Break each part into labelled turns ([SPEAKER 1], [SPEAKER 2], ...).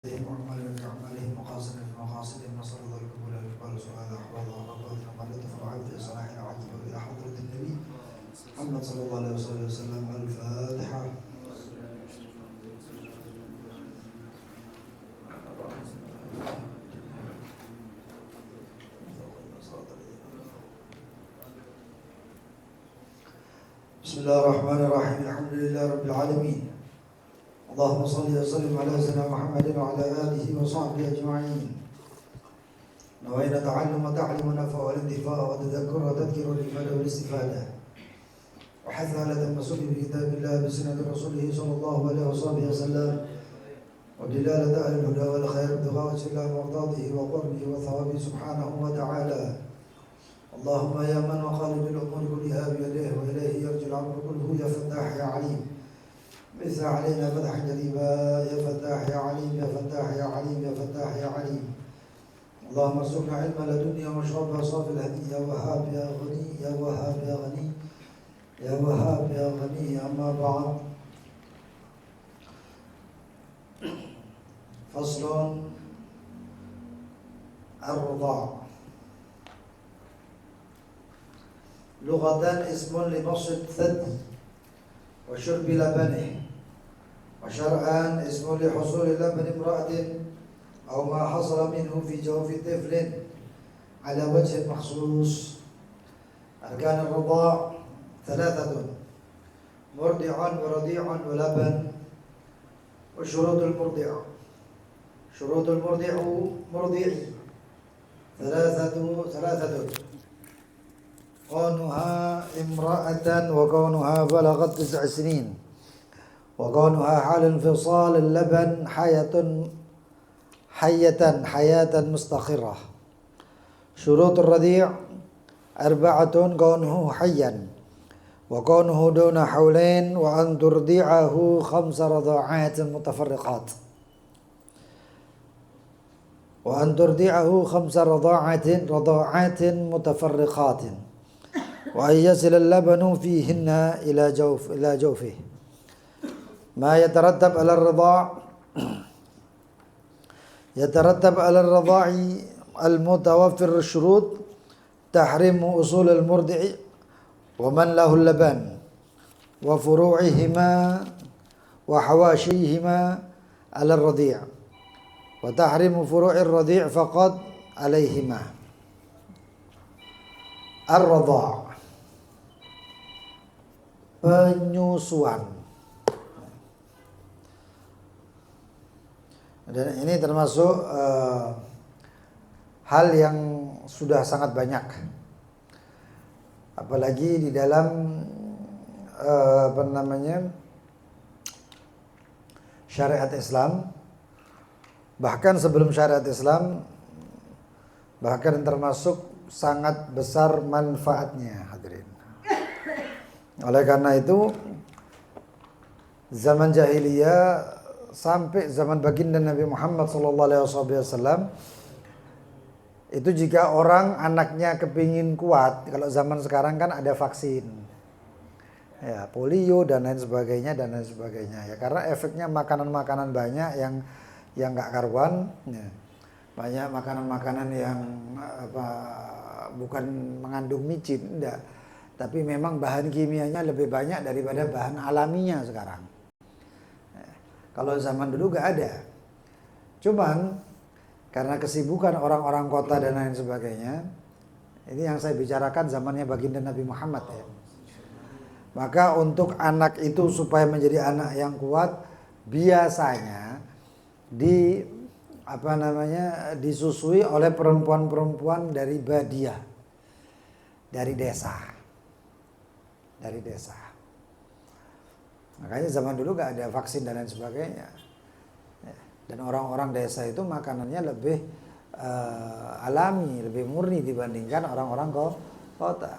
[SPEAKER 1] وأعمالهم بأعمالهم وقاصدهم بمقاصدهم نسأل الله القبول والإقبال سؤال أحوال وأرقام وقلة فرعات إصلاح العجب إلى حضرة النبي محمد صلى الله عليه وسلم. الفاتحة. بسم الله الرحمن الرحيم. الحمد لله رب العالمين. اللهم صل وسلم على سيدنا محمد وعلى آله وصحبه أجمعين. نوينا تعلم وتعليم ونفع والانتفاع وتذكر وتذكير والإفادة والاستفادة وحث على تمسك بكتاب الله بسنة رسوله صلى الله عليه وسلم ودلالة أهل الهدى والخير ابتغاء وجه الله ومرضاته وقربه وثوابه سبحانه وتعالى. اللهم يا من وقالب الأمور كلها بيديه وإليه يرجع الأمر كله يا فتاح يا عليم مثل علينا فتح جريبا يا فتاح يا عليم يا فتاح يا عليم يا فتاح يا عليم. اللهم ارزقنا علم لدنيا واشربها صافي الهدي يا وهاب يا غني يا وهاب يا غني يا وهاب يا غني. أما بعد، فصل الرضاع. لغة اسم لمص الثدي وشرب لبنه، وشرعا اسم لحصول لبن امرأة أو ما حصل منه في جوف طفل على وجه مخصوص. أركان الرضاع ثلاثة: مرضع ورضيع ولبن. وشروط المرضع: شروط مرضع ثلاثة: كونها امرأة وكونها بلغت 9 سنين وكونها حال انفصال اللبن حياة مستقرة. شروط الرضيع 4: كونه حيا وكونه دون حولين وأن ترضعه 5 رضاعات متفرقات وأن يصل اللبن فيهن إلى جوفه. ما يترتب على الرضاع المتوفر الشروط: تحريم أصول المرضع ومن له اللبن وفروعهما وحواشيهما على الرضيع، وتحريم فروع الرضيع فقط عليهما. الرضاع، penyusuan. Dan ini termasuk hal yang sudah sangat banyak, apalagi di dalam syariat Islam. Bahkan sebelum syariat Islam, bahkan termasuk sangat besar manfaatnya, hadirin. Oleh karena itu, zaman jahiliyah sampai zaman baginda Nabi Muhammad SAW, itu jika orang anaknya kepingin kuat, kalau zaman sekarang kan ada vaksin, ya, polio dan lain sebagainya ya, karena efeknya makanan-makanan banyak yang nggak karuan, ya. Banyak makanan-makanan yang bukan mengandung micin, enggak, tapi memang bahan kimianya lebih banyak daripada bahan alaminya sekarang. Kalau zaman dulu gak ada. Cuman karena kesibukan orang-orang kota dan lain sebagainya, ini yang saya bicarakan zamannya baginda Nabi Muhammad, ya. Maka untuk anak itu supaya menjadi anak yang kuat, biasanya disusui oleh perempuan-perempuan dari Badiah, dari desa. Makanya zaman dulu gak ada vaksin dan lain sebagainya. Dan orang-orang desa itu makanannya lebih alami, lebih murni dibandingkan orang-orang kota.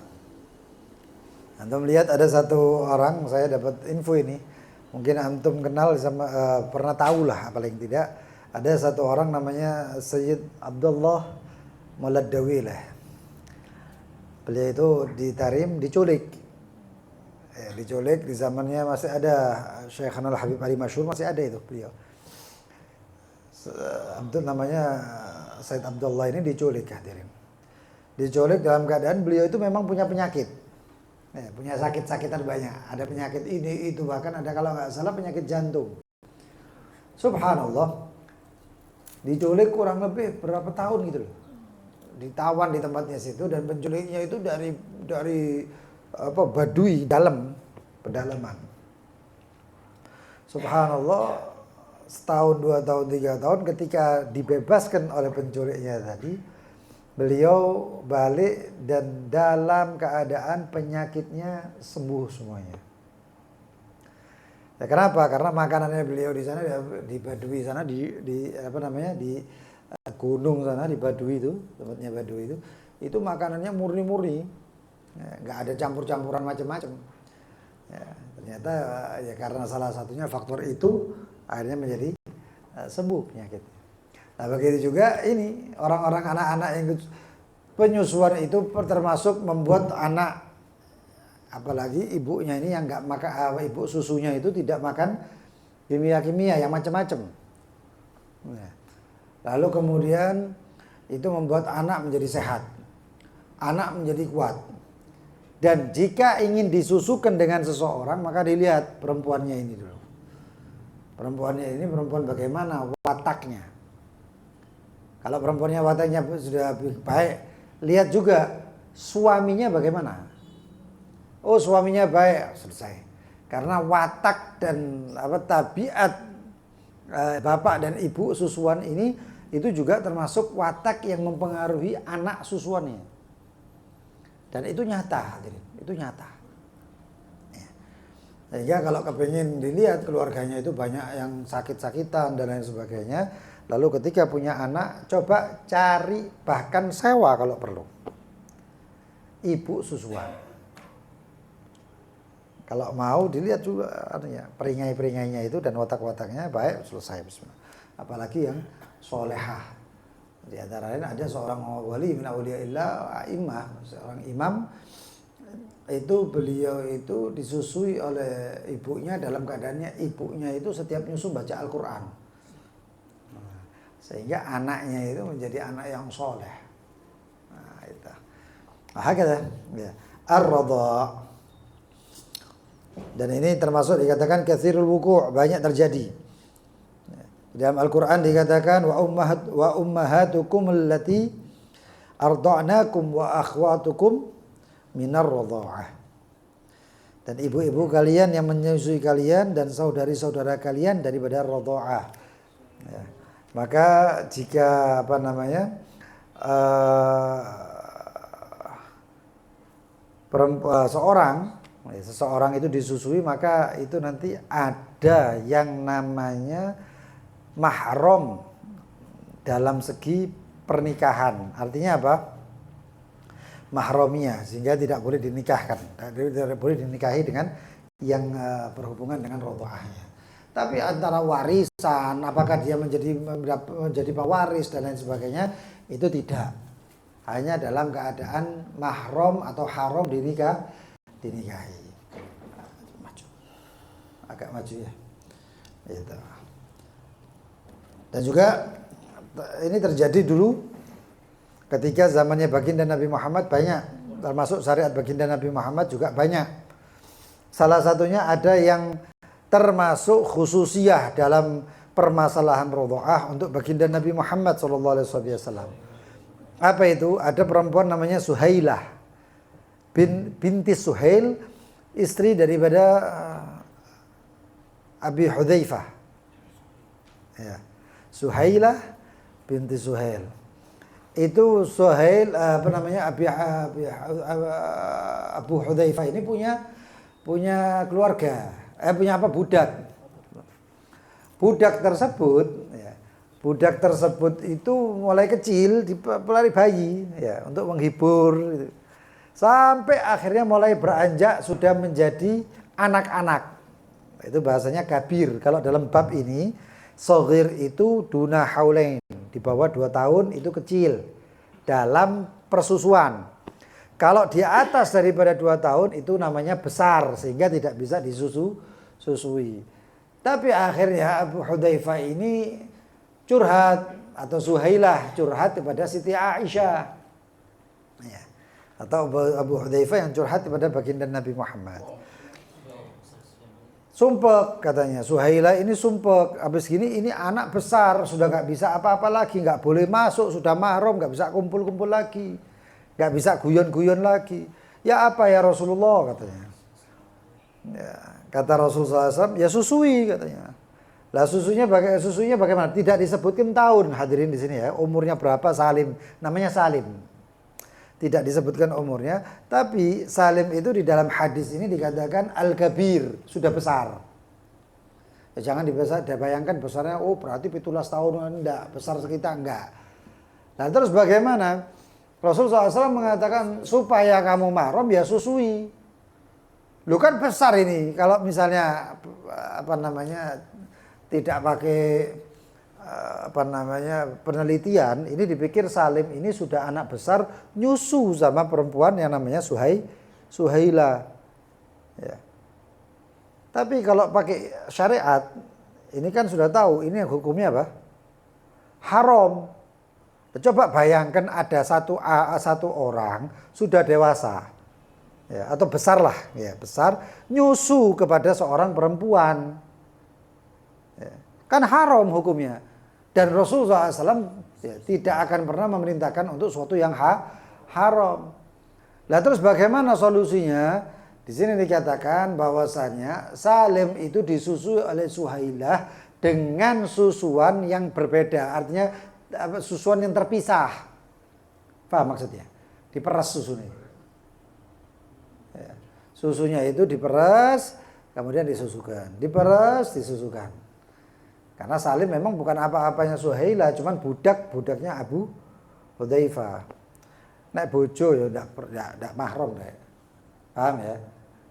[SPEAKER 1] Antum lihat ada satu orang, saya dapat info ini, mungkin antum kenal sama pernah tahu lah paling tidak. Ada satu orang namanya Sayyid Abdullah Muladdawilah. Beliau itu diculik di zamannya masih ada Syekh Habib Ali Masyhur, masih ada itu beliau. namanya Said Abdullah ini diculik, hadirin. Diculik dalam keadaan beliau itu memang punya penyakit. Punya sakit-sakitan banyak. Ada penyakit ini, itu, bahkan ada kalau nggak salah penyakit jantung. Subhanallah. Diculik kurang lebih berapa tahun gitu loh. Ditawan di tempatnya situ, dan penculiknya itu dari Baduy dalam pedalaman. Subhanallah, setahun, 2 tahun, 3 tahun ketika dibebaskan oleh penculiknya tadi, beliau balik dan dalam keadaan penyakitnya sembuh semuanya. Ya, kenapa? Karena makanannya beliau di sana, di Baduy sana, di gunung sana, di Baduy itu, tempatnya Baduy itu makanannya murni-murni, nggak ada campur-campuran macam-macam. Ya, ternyata ya karena salah satunya faktor itu akhirnya menjadi sembuh penyakit. Nah, begitu juga ini orang-orang anak-anak yang penyusuan itu termasuk membuat anak, apalagi ibunya ini yang nggak makan, ibu susunya itu tidak makan kimia-kimia yang macam-macam. Nah, lalu kemudian itu membuat anak menjadi sehat, anak menjadi kuat. Dan jika ingin disusukan dengan seseorang, maka dilihat perempuannya ini dulu. Perempuannya ini perempuan bagaimana wataknya. Kalau perempuannya wataknya sudah baik, lihat juga suaminya bagaimana. Oh, suaminya baik, selesai. Karena watak dan tabiat bapak dan ibu susuan ini itu juga termasuk watak yang mempengaruhi anak susuannya. Dan itu nyata, itu nyata. Ya. Sehingga kalau kepingin dilihat keluarganya itu banyak yang sakit-sakitan dan lain sebagainya, lalu ketika punya anak, coba cari, bahkan sewa kalau perlu, ibu susuan. Kalau mau dilihat juga peringai-peringainya itu dan watak-wataknya baik, selesai. Bismillah. Apalagi yang solehah. Di antara lain ada seorang wali min auliyaillah, imam, seorang imam itu, beliau itu disusui oleh ibunya dalam keadaannya ibunya itu setiap nyusu baca Al-Quran. Sehingga anaknya itu menjadi anak yang soleh. Nah, itu. Hakada, ya. Ar-radha. Dan ini termasuk dikatakan katsirul wuqu', banyak terjadi. Dalam Al-Quran dikatakan wa ummahatukum allati arda'nakum wa akhwatukum minar radha'ah. Dan ibu-ibu kalian yang menyusui kalian dan saudari-saudara kalian daripada radha'ah. Ya. Maka jika seseorang itu disusui, maka itu nanti ada yang namanya mahram dalam segi pernikahan. Artinya apa? Mahramiyah, sehingga tidak boleh dinikahkan, tidak boleh dinikahi dengan yang berhubungan dengan radha'ahnya. Tapi antara warisan, apakah dia menjadi pewaris dan lain sebagainya, itu tidak. Hanya dalam keadaan mahram atau haram dinikahi. Maju. Agak maju ya. Itu. Dan juga ini terjadi dulu ketika zamannya baginda Nabi Muhammad banyak, termasuk syariat baginda Nabi Muhammad juga banyak. Salah satunya ada yang termasuk khususiyah dalam permasalahan radha'ah untuk baginda Nabi Muhammad SAW. Apa itu? Ada perempuan namanya Suhailah binti Suhail, istri daripada Abi Hudzaifah. Ya. Suhailah binti Suhail. Itu Suhail Abu Hudzaifah ini punya keluarga, budak. Budak tersebut itu mulai kecil dipelari bayi ya untuk menghibur gitu. Sampai akhirnya mulai beranjak sudah menjadi anak-anak. Itu bahasanya kabir. Kalau dalam bab ini shaghir itu duna haulain, di bawah 2 tahun itu kecil dalam persusuan. Kalau di atas daripada 2 tahun itu namanya besar, sehingga tidak bisa disusui. Tapi akhirnya Abu Hudzaifah ini curhat, atau Suhailah curhat kepada Siti Aisyah. Ya. Atau Abu Hudzaifah yang curhat kepada baginda Nabi Muhammad. Sumpek katanya, Suhailah ini sumpek, habis gini ini anak besar, sudah nggak bisa apa-apa lagi, nggak boleh masuk, sudah mahram, nggak bisa kumpul-kumpul lagi, nggak bisa guyon-guyon lagi. Ya apa ya Rasulullah katanya. Ya, kata Rasulullah SAW, ya susui katanya. Lah susunya bagaimana? Tidak disebutkan tahun, hadirin di sini ya, umurnya berapa Salim, namanya Salim. Tidak disebutkan umurnya, tapi Salim itu di dalam hadis ini dikatakan Al-Kabir, sudah besar. Ya, jangan dibayangkan besarnya, oh berarti 17 tahun, enggak, besar sekitar enggak. Nah terus bagaimana? Rasulullah SAW mengatakan supaya kamu mahram ya susui. Lu kan besar ini, kalau misalnya tidak pakai penelitian, ini dipikir Salim ini sudah anak besar nyusu sama perempuan yang namanya Suhailah. Ya. Tapi kalau pakai syariat, ini kan sudah tahu ini hukumnya apa? Haram. Coba bayangkan ada satu orang sudah dewasa, ya, atau besar lah, ya, besar nyusu kepada seorang perempuan, ya, kan haram hukumnya. Dan Rasulullah SAW ya, tidak akan pernah memerintahkan untuk sesuatu yang haram. Lah terus bagaimana solusinya? Di sini dikatakan bahwasanya Salim itu disusui oleh Suhailah dengan susuan yang berbeda, artinya susuan yang terpisah. Paham maksudnya? Diperas susunya. Ya. Susunya itu diperas, kemudian disusukan. Diperas, disusukan. Karena Salim memang bukan apa-apanya Suhailah, cuman budaknya Abu Hudzaifah. Nek bojo ya ndak mahram deh. Paham ya?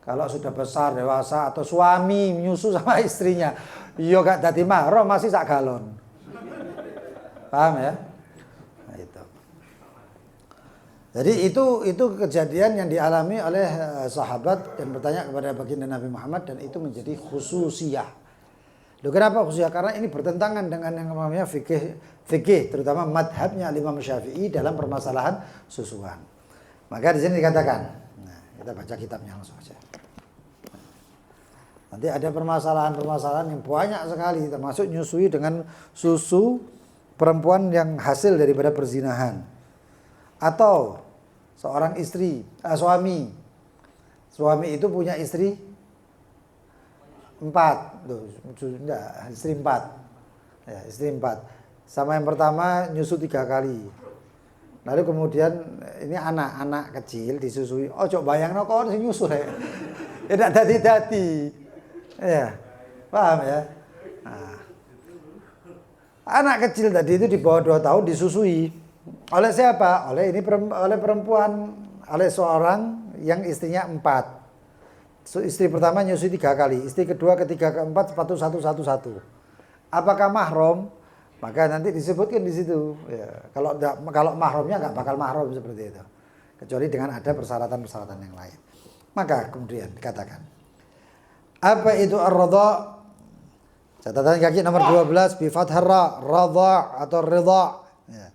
[SPEAKER 1] Kalau sudah besar, dewasa, atau suami menyusu sama istrinya, ya gak dadi mahram, masih sak galon. Paham ya? Nah, itu. Jadi itu kejadian yang dialami oleh sahabat dan bertanya kepada baginda Nabi Muhammad, dan itu menjadi khususiyah. Loh, kenapa khususiyah? Karena ini bertentangan dengan yang namanya fikih, terutama madhabnya Imam Syafi'i dalam permasalahan susuan. Maka di sini dikatakan, nah, kita baca kitabnya langsung aja. Nanti ada permasalahan-permasalahan yang banyak sekali, termasuk nyusui dengan susu perempuan yang hasil daripada perzinahan, atau seorang suami itu punya istri 4, istri 4, ya, istri 4. Sama yang pertama nyusu 3 kali. Lalu kemudian ini anak kecil disusui. Oh coba bayangno kok nyusu ya. Tidak dadi. Ya, paham ya? Nah, anak kecil tadi itu di bawah 2 tahun disusui oleh siapa? Oleh perempuan, oleh seorang yang istrinya 4. Istri pertama nyusui 3 kali, istri kedua, ketiga, keempat, satu. Apakah mahram? Maka nanti disebutkan di situ. Ya, kalau mahramnya nggak bakal mahram seperti itu, kecuali dengan ada persyaratan yang lain. Maka kemudian dikatakan, apa itu ar-radha? Catatan kaki nomor 12, bi fathar ra, radha atau ridha. Ya.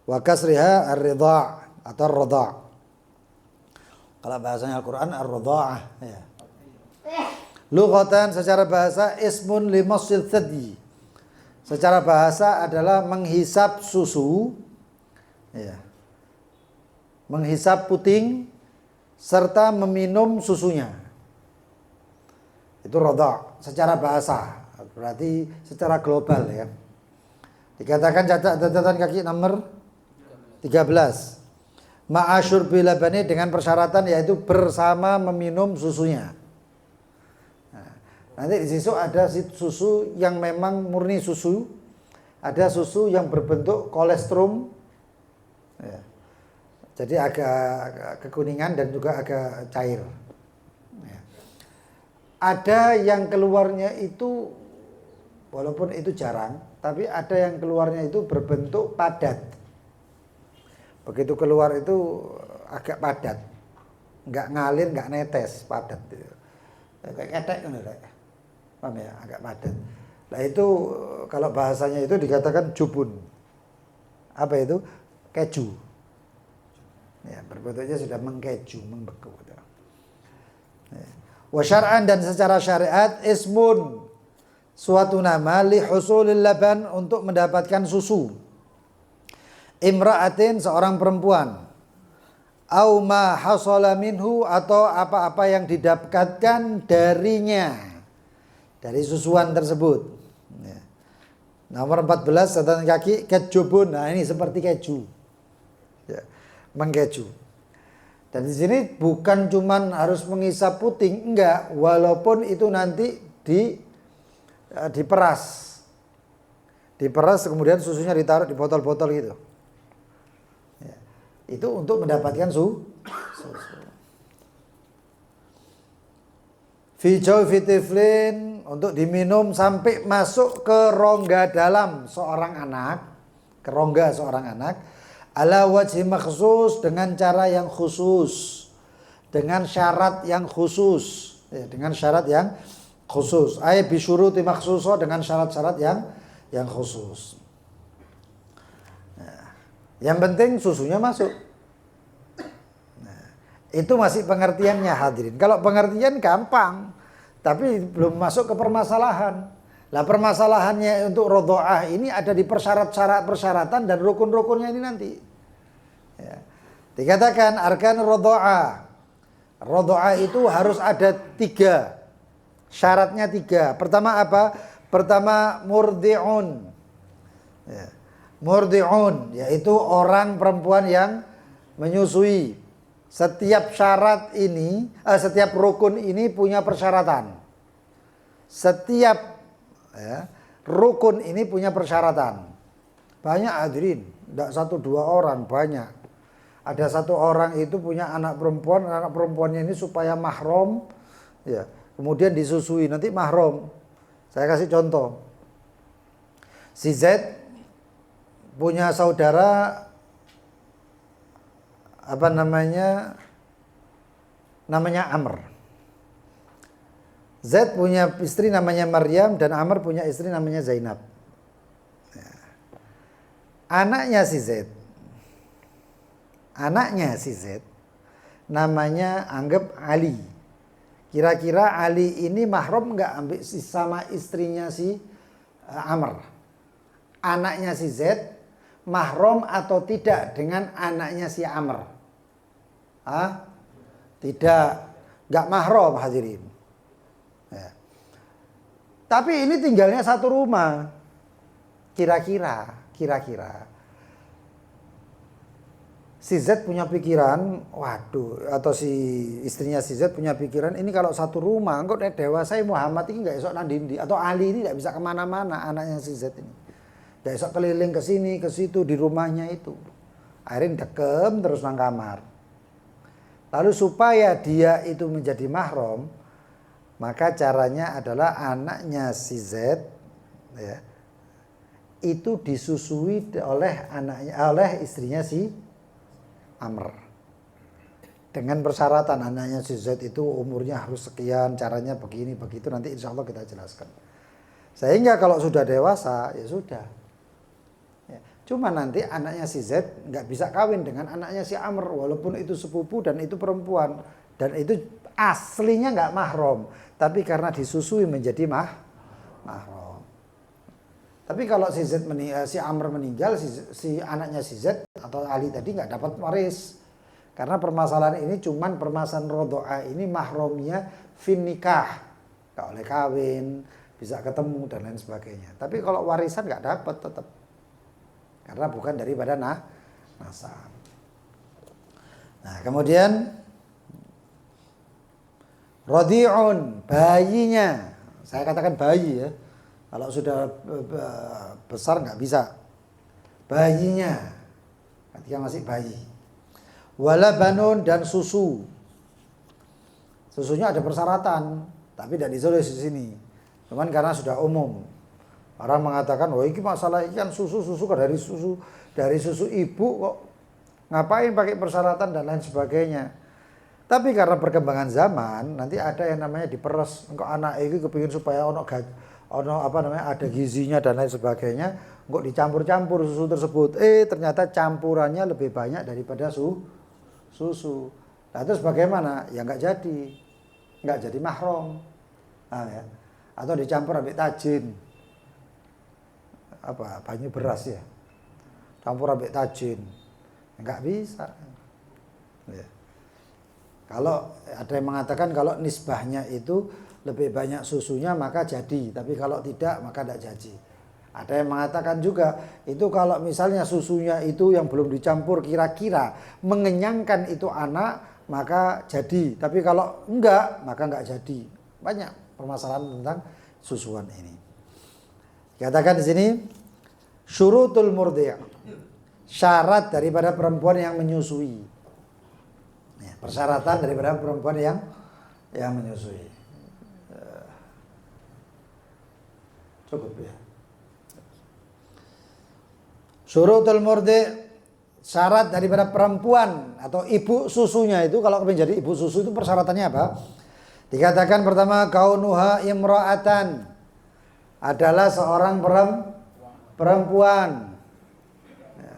[SPEAKER 1] Wa kasriha ar-ridha atau radha. Kalau bahasanya Al-Quran ar-radha'ah, ya. Lughatan secara bahasa ismun limassil thadi. Secara bahasa adalah menghisap susu, ya. Menghisap puting serta meminum susunya. Itu radha secara bahasa. Berarti secara global ya. Dikatakan catatan kaki nomor 13. Ma'asyur bilabani dengan persyaratan yaitu bersama meminum susunya. Nah, nanti di situ ada susu yang memang murni susu, ada susu yang berbentuk kolestrum, ya. Jadi agak kekuningan dan juga agak cair. Ya. Ada yang keluarnya itu walaupun itu jarang, tapi ada yang keluarnya itu berbentuk padat. Begitu keluar itu agak padat, nggak ngalir, nggak netes, padat. Kayak ketek kan, paham ya, agak padat. Nah itu kalau bahasanya itu dikatakan jubun. Apa itu? Keju. Ya, berbentuknya sudah mengkeju, membeku. Ya. Wa syar'an, dan secara syariat, ismun, suatu nama, li husulil laban, untuk mendapatkan susu. Imra'atin, seorang perempuan. Au ma hasala minhu, atau apa-apa yang didapatkan darinya, dari susuan tersebut. Ya. Nomor 14, catatan kaki, kejubun. Nah ini seperti keju. Ya. Mengkeju. Dan di sini bukan cuman harus mengisap puting, enggak, walaupun itu nanti diperas. Diperas kemudian susunya ditaruh di botol-botol gitu. Ya. Itu untuk mendapatkan susu. Fi jawfi tiflin, untuk diminum sampai masuk ke rongga dalam seorang anak, ke rongga seorang anak. Ala wajhi makhsus, dengan cara yang khusus, dengan syarat yang khusus, ya, dengan syarat yang khusus. Ay bisyuruti makhsuso, dengan syarat-syarat yang khusus. Nah, yang penting susunya masuk. Nah, itu masih pengertiannya hadirin. Kalau pengertian gampang, tapi belum masuk ke permasalahan. Lah permasalahannya untuk rodho'ah ini ada di persyaratan dan rukun-rukunnya ini nanti. Ya. Dikatakan arkan rodho'ah. Rodho'ah itu harus ada 3. Syaratnya 3. Pertama apa? Pertama murdi'un. Ya. Murdi'un, yaitu orang perempuan yang menyusui. Setiap syarat ini, setiap rukun ini punya persyaratan. Setiap rukun ini punya persyaratan. Banyak hadirin, tidak 1-2 orang, banyak. Ada 1 orang itu punya anak perempuannya ini supaya mahram, ya, kemudian disusui, nanti mahram. Saya kasih contoh. Si Z punya saudara, namanya Amr. Z punya istri namanya Maryam dan Amr punya istri namanya Zainab. Anaknya si Z namanya anggap Ali. Kira-kira Ali ini mahram enggak ambil sama istrinya si Amr? Anaknya si Z mahram atau tidak dengan anaknya si Amr? Tidak, enggak mahram hadirin. Ya. Tapi ini tinggalnya satu rumah. Kira-kira si Z punya pikiran, waduh, atau si istrinya si Z punya pikiran, ini kalau satu rumah, engkau dewasa Muhammad ini nggak esok nandindi, atau Ali ini nggak bisa kemana-mana, anaknya si Z ini, nggak esok keliling ke sini ke situ di rumahnya itu. Akhirnya dekem terus nang kamar. Lalu supaya dia itu menjadi mahram, maka caranya adalah anaknya si Z, ya, itu disusui oleh istrinya si Amr. Dengan persyaratan anaknya si Z itu umurnya harus sekian, caranya begini begitu, nanti insya Allah kita jelaskan. Sehingga kalau sudah dewasa ya sudah. Ya. Cuma nanti anaknya si Z nggak bisa kawin dengan anaknya si Amr, walaupun itu sepupu dan itu perempuan, dan itu aslinya nggak mahram, tapi karena disusui menjadi mahram. Tapi kalau si Amr meninggal, si anaknya si Z atau Ali tadi nggak dapat waris, karena permasalahan ini cuman permasalahan rodho'ah ini mahramnya fin nikah, nggak boleh kawin, bisa ketemu dan lain sebagainya. Tapi kalau warisan nggak dapat tetap, karena bukan daripada nasab. Nah kemudian Rodi'un, bayinya. Saya katakan bayi ya. Kalau sudah besar nggak bisa. Bayinya, ketika masih bayi. Walabanun, dan susu. Susunya ada persyaratan, tapi tidak ditulis di sini. Cuman karena sudah umum. Orang mengatakan, oh ini masalah ini kan susu kan dari susu ibu kok. Ngapain pakai persyaratan dan lain sebagainya. Tapi karena perkembangan zaman, nanti ada yang namanya diperes. Engkau anak ini kepingin supaya ono ada gizinya dan lain sebagainya, kok dicampur-campur susu tersebut. Ternyata campurannya lebih banyak daripada susu. Nah terus bagaimana? Ya nggak jadi mahram. Nah, ya. Atau dicampur ambil tajin, banyu beras ya, campur ambil tajin, nggak bisa. Ya. Kalau ada yang mengatakan kalau nisbahnya itu lebih banyak susunya maka jadi, tapi kalau tidak maka tidak jadi. Ada yang mengatakan juga itu kalau misalnya susunya itu yang belum dicampur kira-kira mengenyangkan itu anak maka jadi, tapi kalau enggak maka enggak jadi. Banyak permasalahan tentang susuan ini. Katakan di sini syurutul murdi', syarat daripada perempuan yang menyusui. Ya, persyaratan daripada perempuan yang menyusui. Cukup ya. Syurutul murdi', syarat daripada perempuan atau ibu susunya itu, kalau menjadi ibu susu itu persyaratannya apa? Dikatakan pertama kaunuha imra'atan, adalah seorang perempuan. Ya.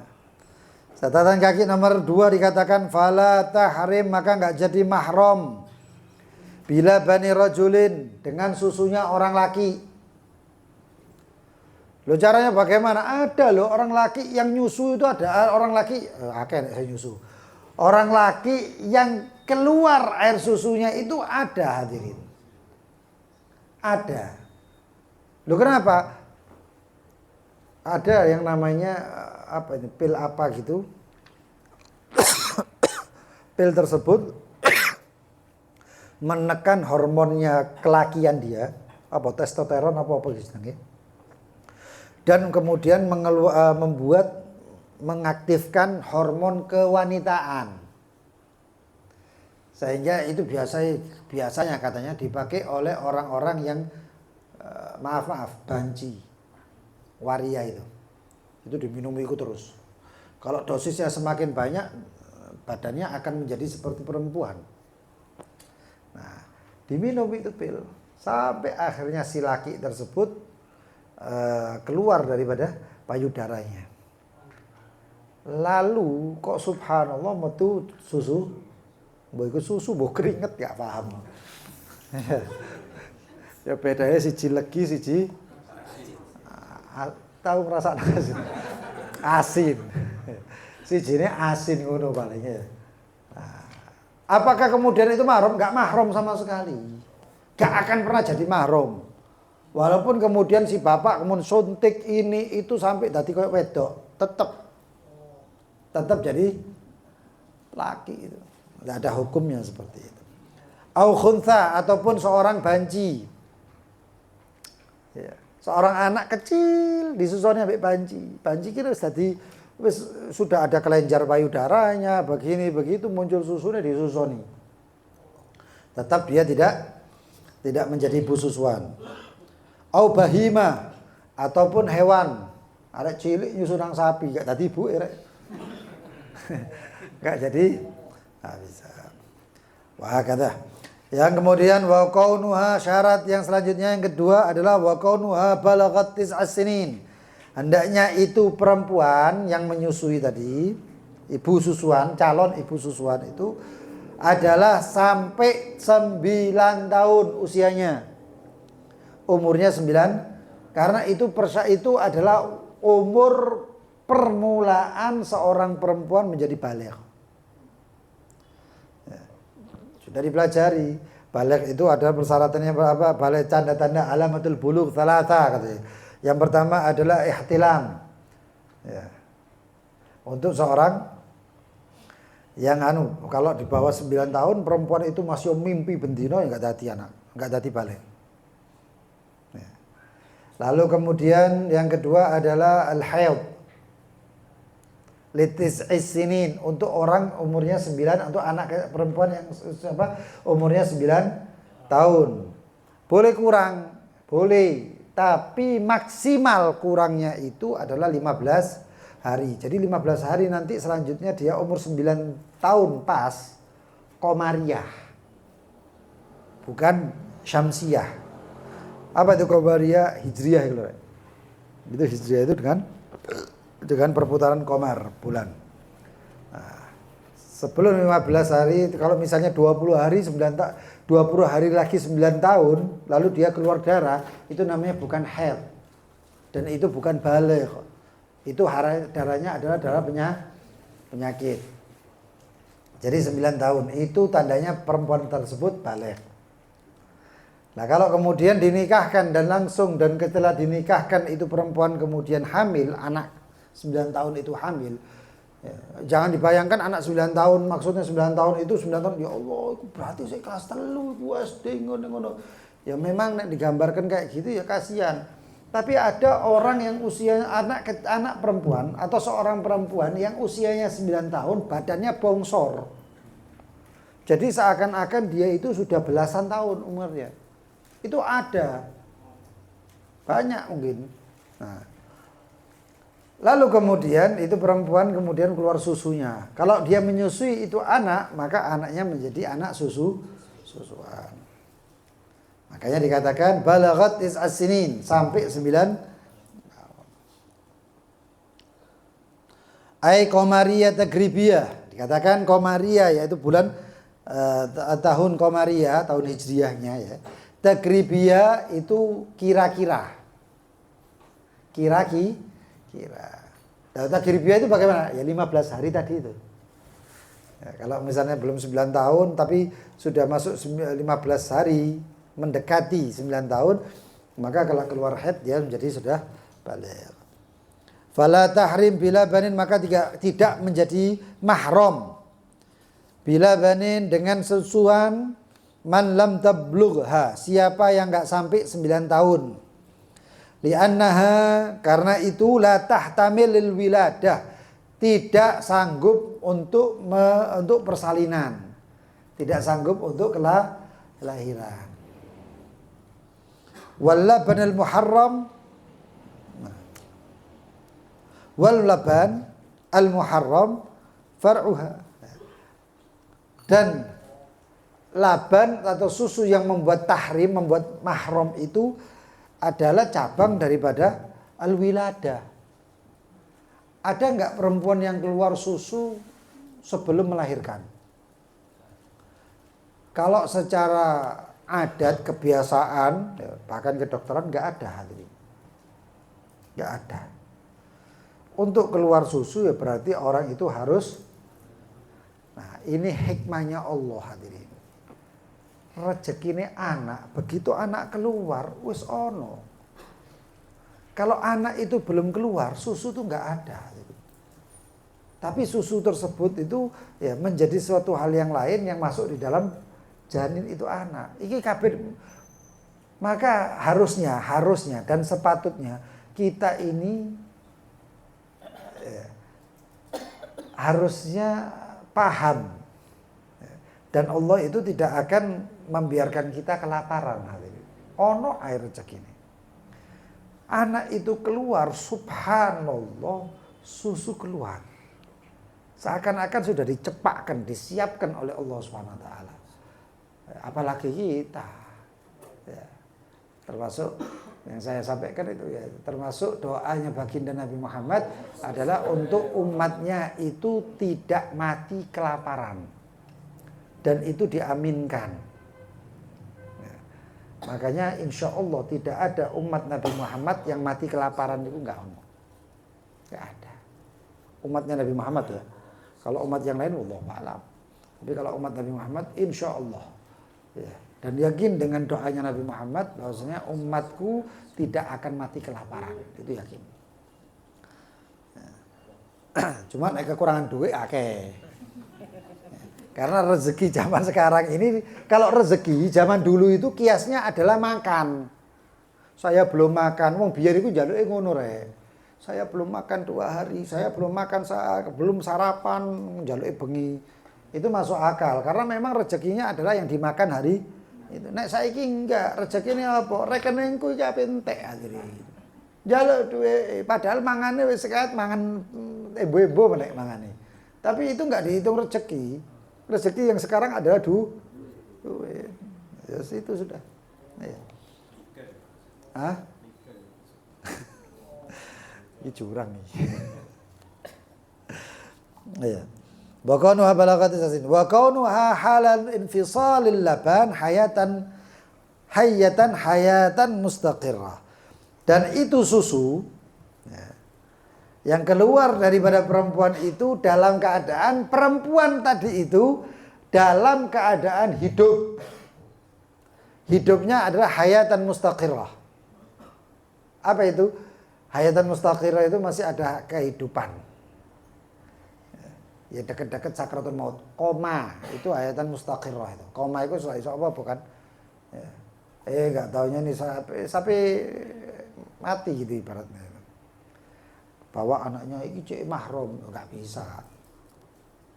[SPEAKER 1] Catatan kaki nomor 2 dikatakan fala tahrim, maka enggak jadi mahram bila bani rajulin, dengan susunya orang laki. Loh caranya bagaimana? Ada loh orang laki yang nyusu itu, ada orang laki saya nyusu. Orang laki yang keluar air susunya itu ada, hadirin. Ada. Loh kenapa? Ada yang namanya pil apa gitu. Pil tersebut menekan hormonnya kelakian dia, testosteron apa istilahnya. Dan kemudian mengaktifkan hormon kewanitaan. Sehingga itu biasanya katanya dipakai oleh orang-orang yang banci, waria itu diminum itu terus. Kalau dosisnya semakin banyak, badannya akan menjadi seperti perempuan. Nah, diminum itu pil sampai akhirnya si laki tersebut keluar daripada payudaranya. Lalu kok subhanallah metu susu, mbok susu mbok keringet, gak paham. Ya bedanya siji legi siji tahu ngrasakno asin. Sijine asin ngono palingnya. Nah, apakah kemudian itu mahram? Gak mahram sama sekali. Gak akan pernah jadi mahram. Walaupun kemudian si bapak kemudian suntik ini itu sampai dadi koyo wedok, tetap jadi laki itu. Tidak ada hukumnya seperti itu. Au khuntha, ataupun seorang banci. Ya, seorang anak kecil disusoni ambek banci. Banci kira sudah ada kelenjar payudaranya, begini begitu muncul susunya disusoni. Tetap dia tidak menjadi ibu susuan. Au bahima, ataupun hewan. Arek cilik nyusu nang sapi gak dadi ibu rek. Gak jadi, nggak bisa. Wah kata. Yang kemudian wa kaunuha, syarat yang selanjutnya yang kedua adalah wa kaunuha balaghat tis'as sinin. Hendaknya itu perempuan yang menyusui tadi, ibu susuan, calon ibu susuan itu adalah sampai 9 tahun usianya. Umurnya 9, karena itu adalah umur permulaan seorang perempuan menjadi baligh. Ya, sudah dipelajari. Baligh itu ada persyaratannya apa? Baligh tanda-tanda alamatul bulugh thalatha katanya. Yang pertama adalah ihtilam. Ya. Untuk seorang yang kalau di bawah 9 tahun perempuan itu masih mimpi bendino, enggak dadi anak, enggak dadi baligh. Ya. Lalu kemudian yang kedua adalah al-haid. Litis'is sinin, untuk orang umurnya 9, untuk anak perempuan yang umurnya 9 tahun. Boleh kurang, boleh, tapi maksimal kurangnya itu adalah 15 hari. Jadi 15 hari nanti selanjutnya dia umur 9 tahun pas Komariah. Bukan Syamsiah. Apa itu qamariyah? Hijriyah itu. Itu hijriyah itu dengan perputaran qamar, bulan. Nah, sebelum 15 hari, kalau misalnya 20 hari 20 hari lagi 9 tahun, lalu dia keluar darah, itu namanya bukan haid. Dan itu bukan baligh. Itu darahnya adalah darah penyakit. Jadi 9 tahun itu tandanya perempuan tersebut baligh. Nah, kalau kemudian dinikahkan dan setelah dinikahkan itu perempuan kemudian hamil, anak 9 tahun itu hamil. Ya, jangan dibayangkan anak 9 tahun, maksudnya 9 tahun itu 9 tahun, ya Allah, itu berarti saya kelas 3 SD ngono. Ya memang digambarkan kayak gitu ya kasihan. Tapi ada orang yang usianya anak perempuan atau seorang perempuan yang usianya 9 tahun, badannya bongsor. Jadi seakan-akan dia itu sudah belasan tahun umurnya. Itu ada. Banyak mungkin. Nah. Lalu kemudian itu perempuan kemudian keluar susunya. Kalau dia menyusui itu anak, maka anaknya menjadi anak susuan. Makanya dikatakan balaghat tis'as sinin, sampai 9 tahun. Ai qamariyah tagribiyah. Dikatakan qamariyah yaitu bulan tahun qamariyah, tahun hijriyahnya ya. Tagribiyah itu kira-kira. Kira. Nah, tagribiyah itu bagaimana? Ya 15 hari tadi itu. Ya, kalau misalnya belum 9 tahun tapi sudah masuk 15 hari, mendekati 9 tahun, maka kalau keluar haid dia menjadi sudah baligh. Fala tahrim bila banin, maka tidak menjadi mahram. Bila banin dengan susuan man lam tablugha, siapa yang enggak sampai 9 tahun. Li'annaha, karena itu la tahtamilil wiladah, tidak sanggup untuk persalinan, tidak sanggup untuk kelahiran. Wal labanil muharram, wal laban al muharram far'uha, dan laban atau susu yang membuat tahrim, membuat mahram itu adalah cabang daripada al-wiladah. Ada enggak perempuan yang keluar susu sebelum melahirkan? Kalau secara adat, kebiasaan, bahkan kedokteran enggak ada hadirin. Enggak ada. Untuk keluar susu ya berarti orang itu harus, nah ini hikmahnya Allah hadirin. Rezekine anak, begitu anak keluar wis ono. Kalau anak itu belum keluar, susu itu enggak ada. Tapi susu tersebut itu ya menjadi suatu hal yang lain yang masuk di dalam janin itu anak. Iki kabeh. Maka harusnya dan sepatutnya kita ini harusnya paham. Dan Allah itu tidak akan membiarkan kita kelaparan. Ono air rezeki ini. Anak itu keluar, subhanallah, susu keluar. Seakan-akan sudah dicepakkan, disiapkan oleh Allah SWT. Apalagi kita. Ya. Termasuk yang saya sampaikan itu ya, termasuk doanya baginda Nabi Muhammad adalah untuk umatnya itu tidak mati kelaparan. Dan itu diaminkan. Ya. Makanya insya Allah tidak ada umat Nabi Muhammad yang mati kelaparan itu enggak ada. Umatnya Nabi Muhammad ya. Kalau umat yang lain wallahu a'lam. Tapi kalau umat Nabi Muhammad insya Allah. Ya. Dan yakin dengan doanya Nabi Muhammad bahwasanya umatku tidak akan mati kelaparan. Itu yakin. Ya. Cuma kekurangan duit akeh. Karena rezeki zaman sekarang ini, kalau rezeki zaman dulu itu kiasnya adalah makan. Saya belum makan, wong biar iku njaluke ngono rek. Saya belum makan 2 hari, saya belum makan belum sarapan, njaluke bengi. Itu masuk akal karena memang rezekinya adalah yang dimakan hari itu. Nek saiki enggak, rezekine apa? Rekeningku iki ape entek akhire. Njaluk duwe padahal mangane wis seket mangan embo-embo nek mangane. Tapi itu enggak dihitung rezeki. Rezeki yang sekarang adalah duit. Ya, itu sudah. Ya. Hah? Ini curang nih. Iya. Wa kaunuha balaghat sasin. Wa kaunuha halal infisalil laban hayatan mustaqirrah. Dan itu susu ya, yang keluar daripada perempuan itu dalam keadaan perempuan tadi itu dalam keadaan hidup. Hidupnya adalah hayatan mustaqirrah. Apa itu? Hayatan mustaqirrah itu masih ada kehidupan. Ya dekat-dekat sakratul maut. Koma itu hayatan mustaqirrah itu. Koma itu iso apa bukan? Ya. Enggak taunya nih sampai mati gitu ibaratnya. Bawa anaknya ini cek mahram, enggak bisa.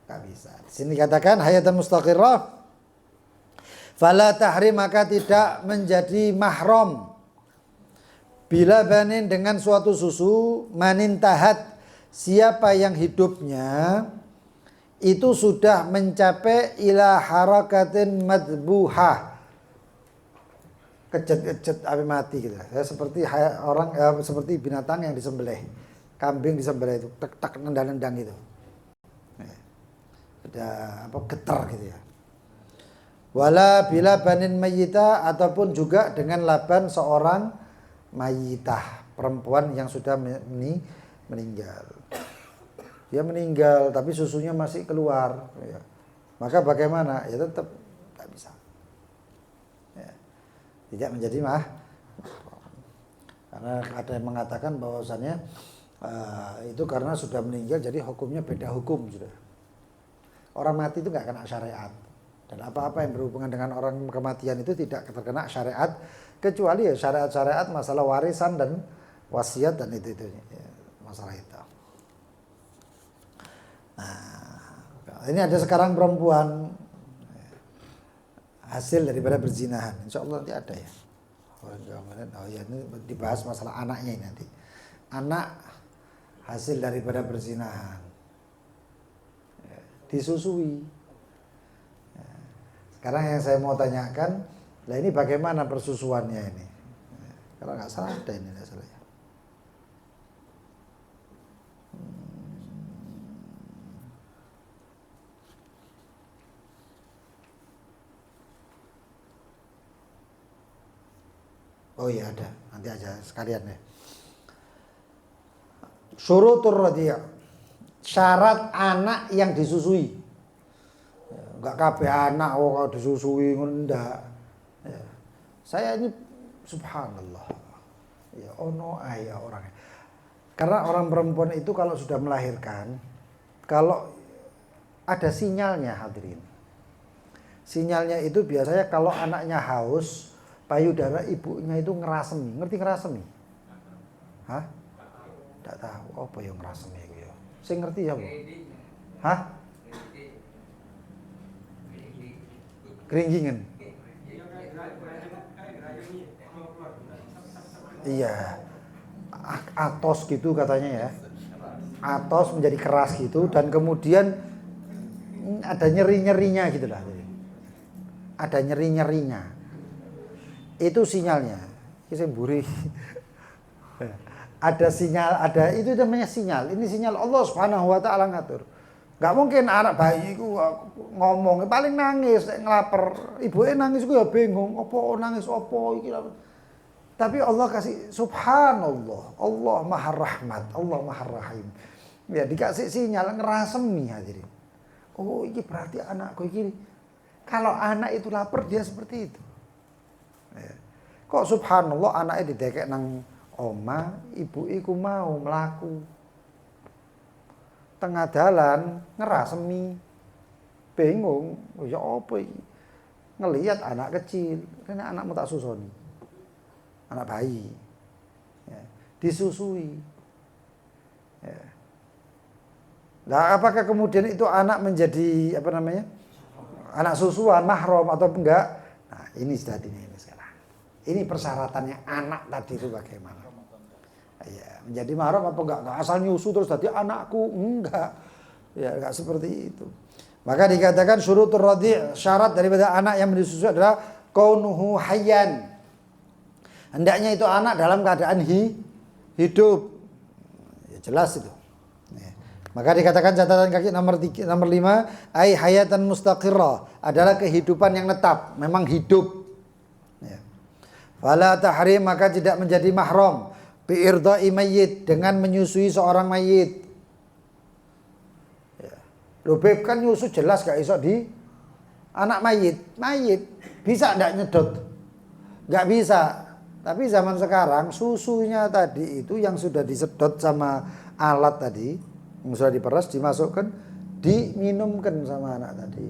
[SPEAKER 1] Enggak bisa. Di sini katakan hayatan mustaqirrah. Fala tahrim, maka tidak menjadi mahram. Bila banin dengan suatu susu manintahat, siapa yang hidupnya itu sudah mencapai ila harakatin madbuhah, kejet-kejet api mati gitu. Ya, seperti orang seperti binatang yang disembelih, kambing disembelih itu tak nendang-nendang gitu. Ada apa getar gitu ya. Wala bila banin mayyitah, ataupun juga dengan laban seorang mayyitah, perempuan yang sudah meninggal. Dia meninggal tapi susunya masih keluar ya. Maka bagaimana? Ya tetap tak bisa ya. Tidak menjadi karena ada yang mengatakan bahwasannya itu karena sudah meninggal jadi hukumnya beda hukum sudah. Orang mati itu nggak kena syariat, dan apa-apa yang berhubungan dengan orang kematian itu tidak terkena syariat, kecuali ya syariat-syariat masalah warisan dan wasiat dan itu ya, masalah itu. Nah, ini ada sekarang perempuan hasil daripada berzinahan. Insya Allah nanti ada ya. Oh ya, ini dibahas masalah anaknya ini nanti. Anak hasil daripada berzinahan, disusui. Sekarang yang saya mau tanyakan, lah ini bagaimana persusuannya ini? Kalau nggak salah ada ini nggak salah ya. Oh iya ada, nanti aja sekalian ya. Syurutur radhi', syarat anak yang disusui. Enggak kabeh anak kalau disusui ngendak. Ya. Saya ini subhanallah. Ya ono ayah orangnya. Karena orang perempuan itu kalau sudah melahirkan, kalau ada sinyalnya hadirin. Sinyalnya itu biasanya kalau anaknya haus, payudara ibunya itu ngerasemi. Ngerti ngerasemi? Hah? Tidak tahu. Apa yang ngerasemi itu ya? Saya ngerti ya, Bu. Hah? Keringgingan. Iya. Atos gitu katanya ya. Atos menjadi keras gitu dan kemudian ada nyeri-nyerinya gitu lah. Ada nyeri-nyerinya. Itu sinyalnya. Ini mburi. Ada sinyal, ada itu namanya sinyal. Ini sinyal Allah Subhanahu wa taala ngatur. Gak mungkin anak bayi ku ngomong paling nangis ngelaper. Ibuke nangis ku ya bingung, apa nangis apa iki. Tapi Allah kasih subhanallah, Allah Maha Rahmat, Allah Maha Rahim. Ya dikasih sinyal ngerasemi hadirin. Oh, ini berarti anakku ini. Kalau anak itu lapar dia seperti itu. Kok subhanallah anaknya didekek nang oma, ibu iku mau melaku tengah dalan ngerasemi, bingung, ya apa iki? Ngelihat anak kecil, karena anakmu tak susoni, anak bayi, ya, disusui. Ya. Nah, apakah kemudian itu anak menjadi apa namanya, anak susuan, mahram atau enggak? Nah, ini sudah ini sekarang. Ini persyaratannya anak tadi itu bagaimana? Ya, menjadi mahram apa enggak asal nyusu terus tadi anakku, enggak. Ya, enggak seperti itu. Maka dikatakan syurutur radhi', syarat daripada anak yang disusui adalah kaunuhu hayyan.
[SPEAKER 2] Hendaknya itu anak dalam keadaan hidup. Ya, jelas itu. Ya. Maka dikatakan catatan kaki nomor 5, ai hayatan mustaqirrah, adalah kehidupan yang tetap, memang hidup. Ya. Fala tahrim, maka tidak menjadi mahram bi irdai mayyit, dengan menyusui seorang mayit. Ya. Loh Beb, kan nyusu jelas gak iso di anak mayit bisa ndak nyedot? Gak bisa. Tapi zaman sekarang susunya tadi itu yang sudah disedot sama alat tadi, yang sudah diperas, dimasukkan, diminumkan sama anak tadi.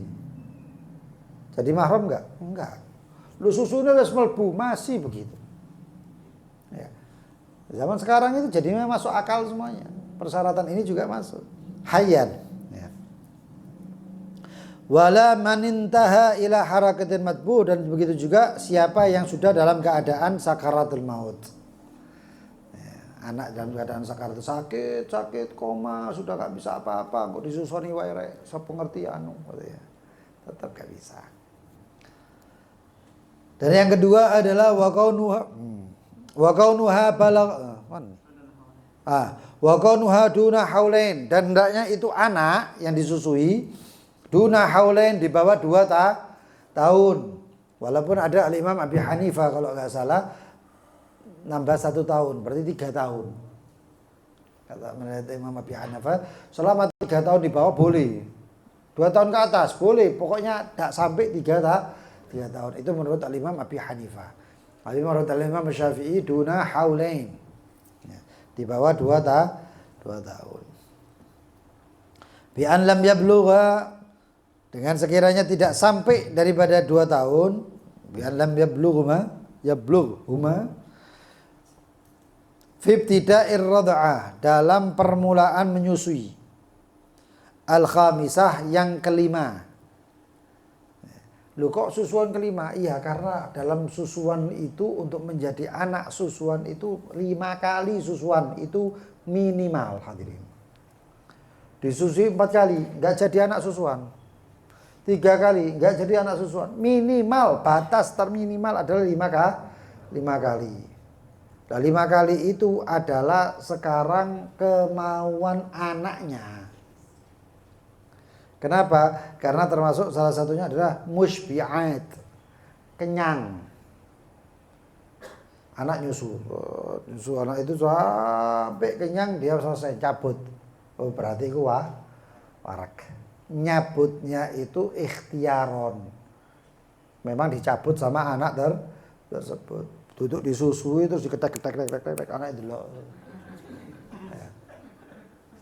[SPEAKER 2] Jadi mahram enggak? Enggak. Lu susunya wis mlebu, masih begitu. Ya. Zaman sekarang itu jadinya masuk akal semuanya. Persyaratan ini juga masuk. Hayyan. Ya. Wala manintaha ila harakatin matbu, dan begitu juga siapa yang sudah dalam keadaan sakaratul maut. Anak dalam keadaan sakaratul, sakit koma, sudah gak bisa apa-apa, kok disusoni wae rek, sapa ngerti anu gitu ya. Tetap gak bisa. Dan yang kedua adalah wa kaunuha balagh wa kaunuha duna haulain, dan hendaknya itu anak yang disusui duna haulain, di bawah 2 tahun. Walaupun ada Al-Imam Abi Hanifah kalau enggak salah nambah 1 tahun, berarti 3 tahun. Kata menurut Imam Abi Hanifah, selama 3 tahun di bawah boleh. 2 tahun ke atas boleh, pokoknya tidak sampai 3 tahun. Itu menurut Al-Imam Abi Hanifah. Tapi menurut Al-Imam Syafi'i duna haulain, ya, di bawah 2 tahun. Bi an lam yablugha, dengan sekiranya tidak sampai daripada 2 tahun. Bi an lam yablughuma fi ibtida'ir rad'ah, dalam permulaan menyusui. Al-khamisah, yang kelima. Loh kok susuan kelima? Iya, karena dalam susuan itu, untuk menjadi anak susuan itu 5 kali susuan itu minimal, hadirin. Disusui 4 kali enggak jadi anak susuan. 3 kali enggak jadi anak susuan. Minimal, batas terminimal adalah 5 kali. Nah, 5 kali itu adalah sekarang kemauan anaknya. Kenapa? Karena termasuk salah satunya adalah musybi'at, kenyang. Anak nyusu anak itu sampai kenyang, dia selesai cabut. Oh, berarti itu warak. Nyabutnya itu ikhtiaron. Memang dicabut sama anak tersebut. Duduk disusui terus diketek anak itu loh.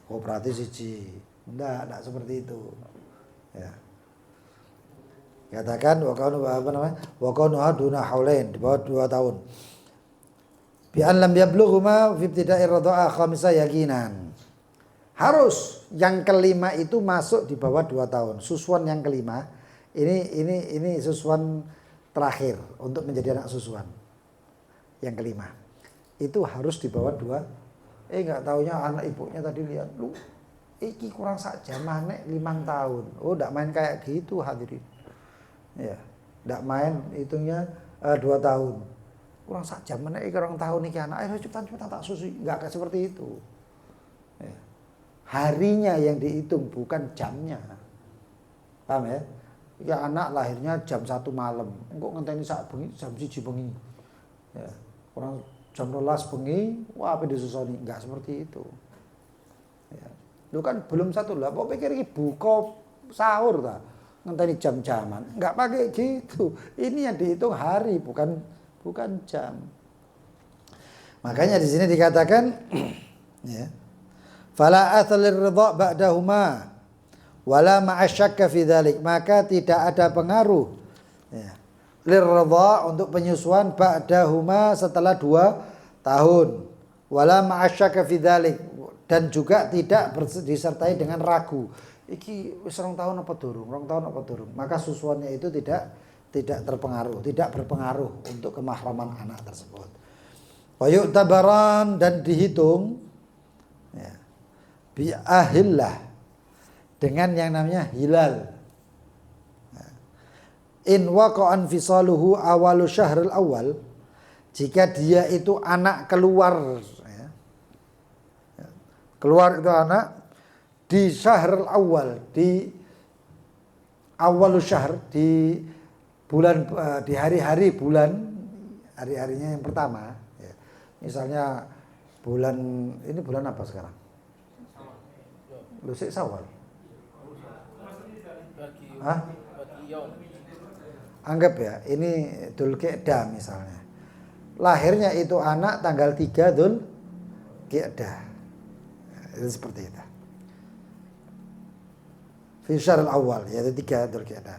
[SPEAKER 2] Oh, berarti siji. Enggak seperti itu. Ya. Katakan wa kaunu duna haulain, di bawah 2 tahun. Bi an lam yablughuma fi ibtida'ir radha'ah khamisa yaqinan. Harus yang kelima itu masuk di bawah 2 tahun. Susuan yang kelima ini susuan terakhir untuk menjadi anak susuan. Yang kelima itu harus di bawah 2. Enggak taunya anak ibunya tadi lihat, lu iki kurang sak jamane 5 tahun. Oh, ndak main kayak gitu hadirin. Ya, ndak main hitungnya 2 tahun. Kurang sak jamane iki 2 tahun iki anak. Ayo cepetan tak susui. Enggak kayak seperti itu. Ya. Harinya yang dihitung, bukan jamnya. Paham ya? Ya, anak lahirnya jam 1 malam. Engko ngenteni sak bengi jam 1 bengi. Ya. Kurang jam 12 bengi, wah apa disusoni? Enggak seperti itu. Ya. Lu kan belum 1 lah, kok pikir iki buka sahur ta? Ngenteni jam-jaman. Enggak pakai gitu. Ini yang dihitung hari, bukan jam. Makanya di sini dikatakan ya. Fala athalir ridha ba'dahuma wala ma'asyakka fi dzalik, maka tidak ada pengaruh ya, lirridha, untuk penyusuan ba'dahuma setelah 2 tahun, wala ma'asyakka fi dzalik, dan juga tidak disertai dengan ragu. Iki wis 2 tahun apa durung? 2 tahun apa durung? Maka susuannya itu tidak terpengaruh, tidak berpengaruh untuk kemahraman anak tersebut. Wa yu'tabaran, dan dihitung ya, bi ahillah, dengan yang namanya hilal. In waqa'an fisaluhu awalu syahril awal, jika dia itu anak keluar, ya. Keluar itu anak di syahrul awal, di awal syahr, di bulan, di hari-hari bulan, hari-harinya yang pertama, ya. Misalnya bulan, ini bulan apa sekarang? Lusik Syawal. Hah? Anggap ya, ini Dzulqa'dah misalnya. Lahirnya itu anak tanggal 3 Dzulqa'dah. Itu seperti itu. Fi syahrul awal, yaitu 3 Dzulqa'dah.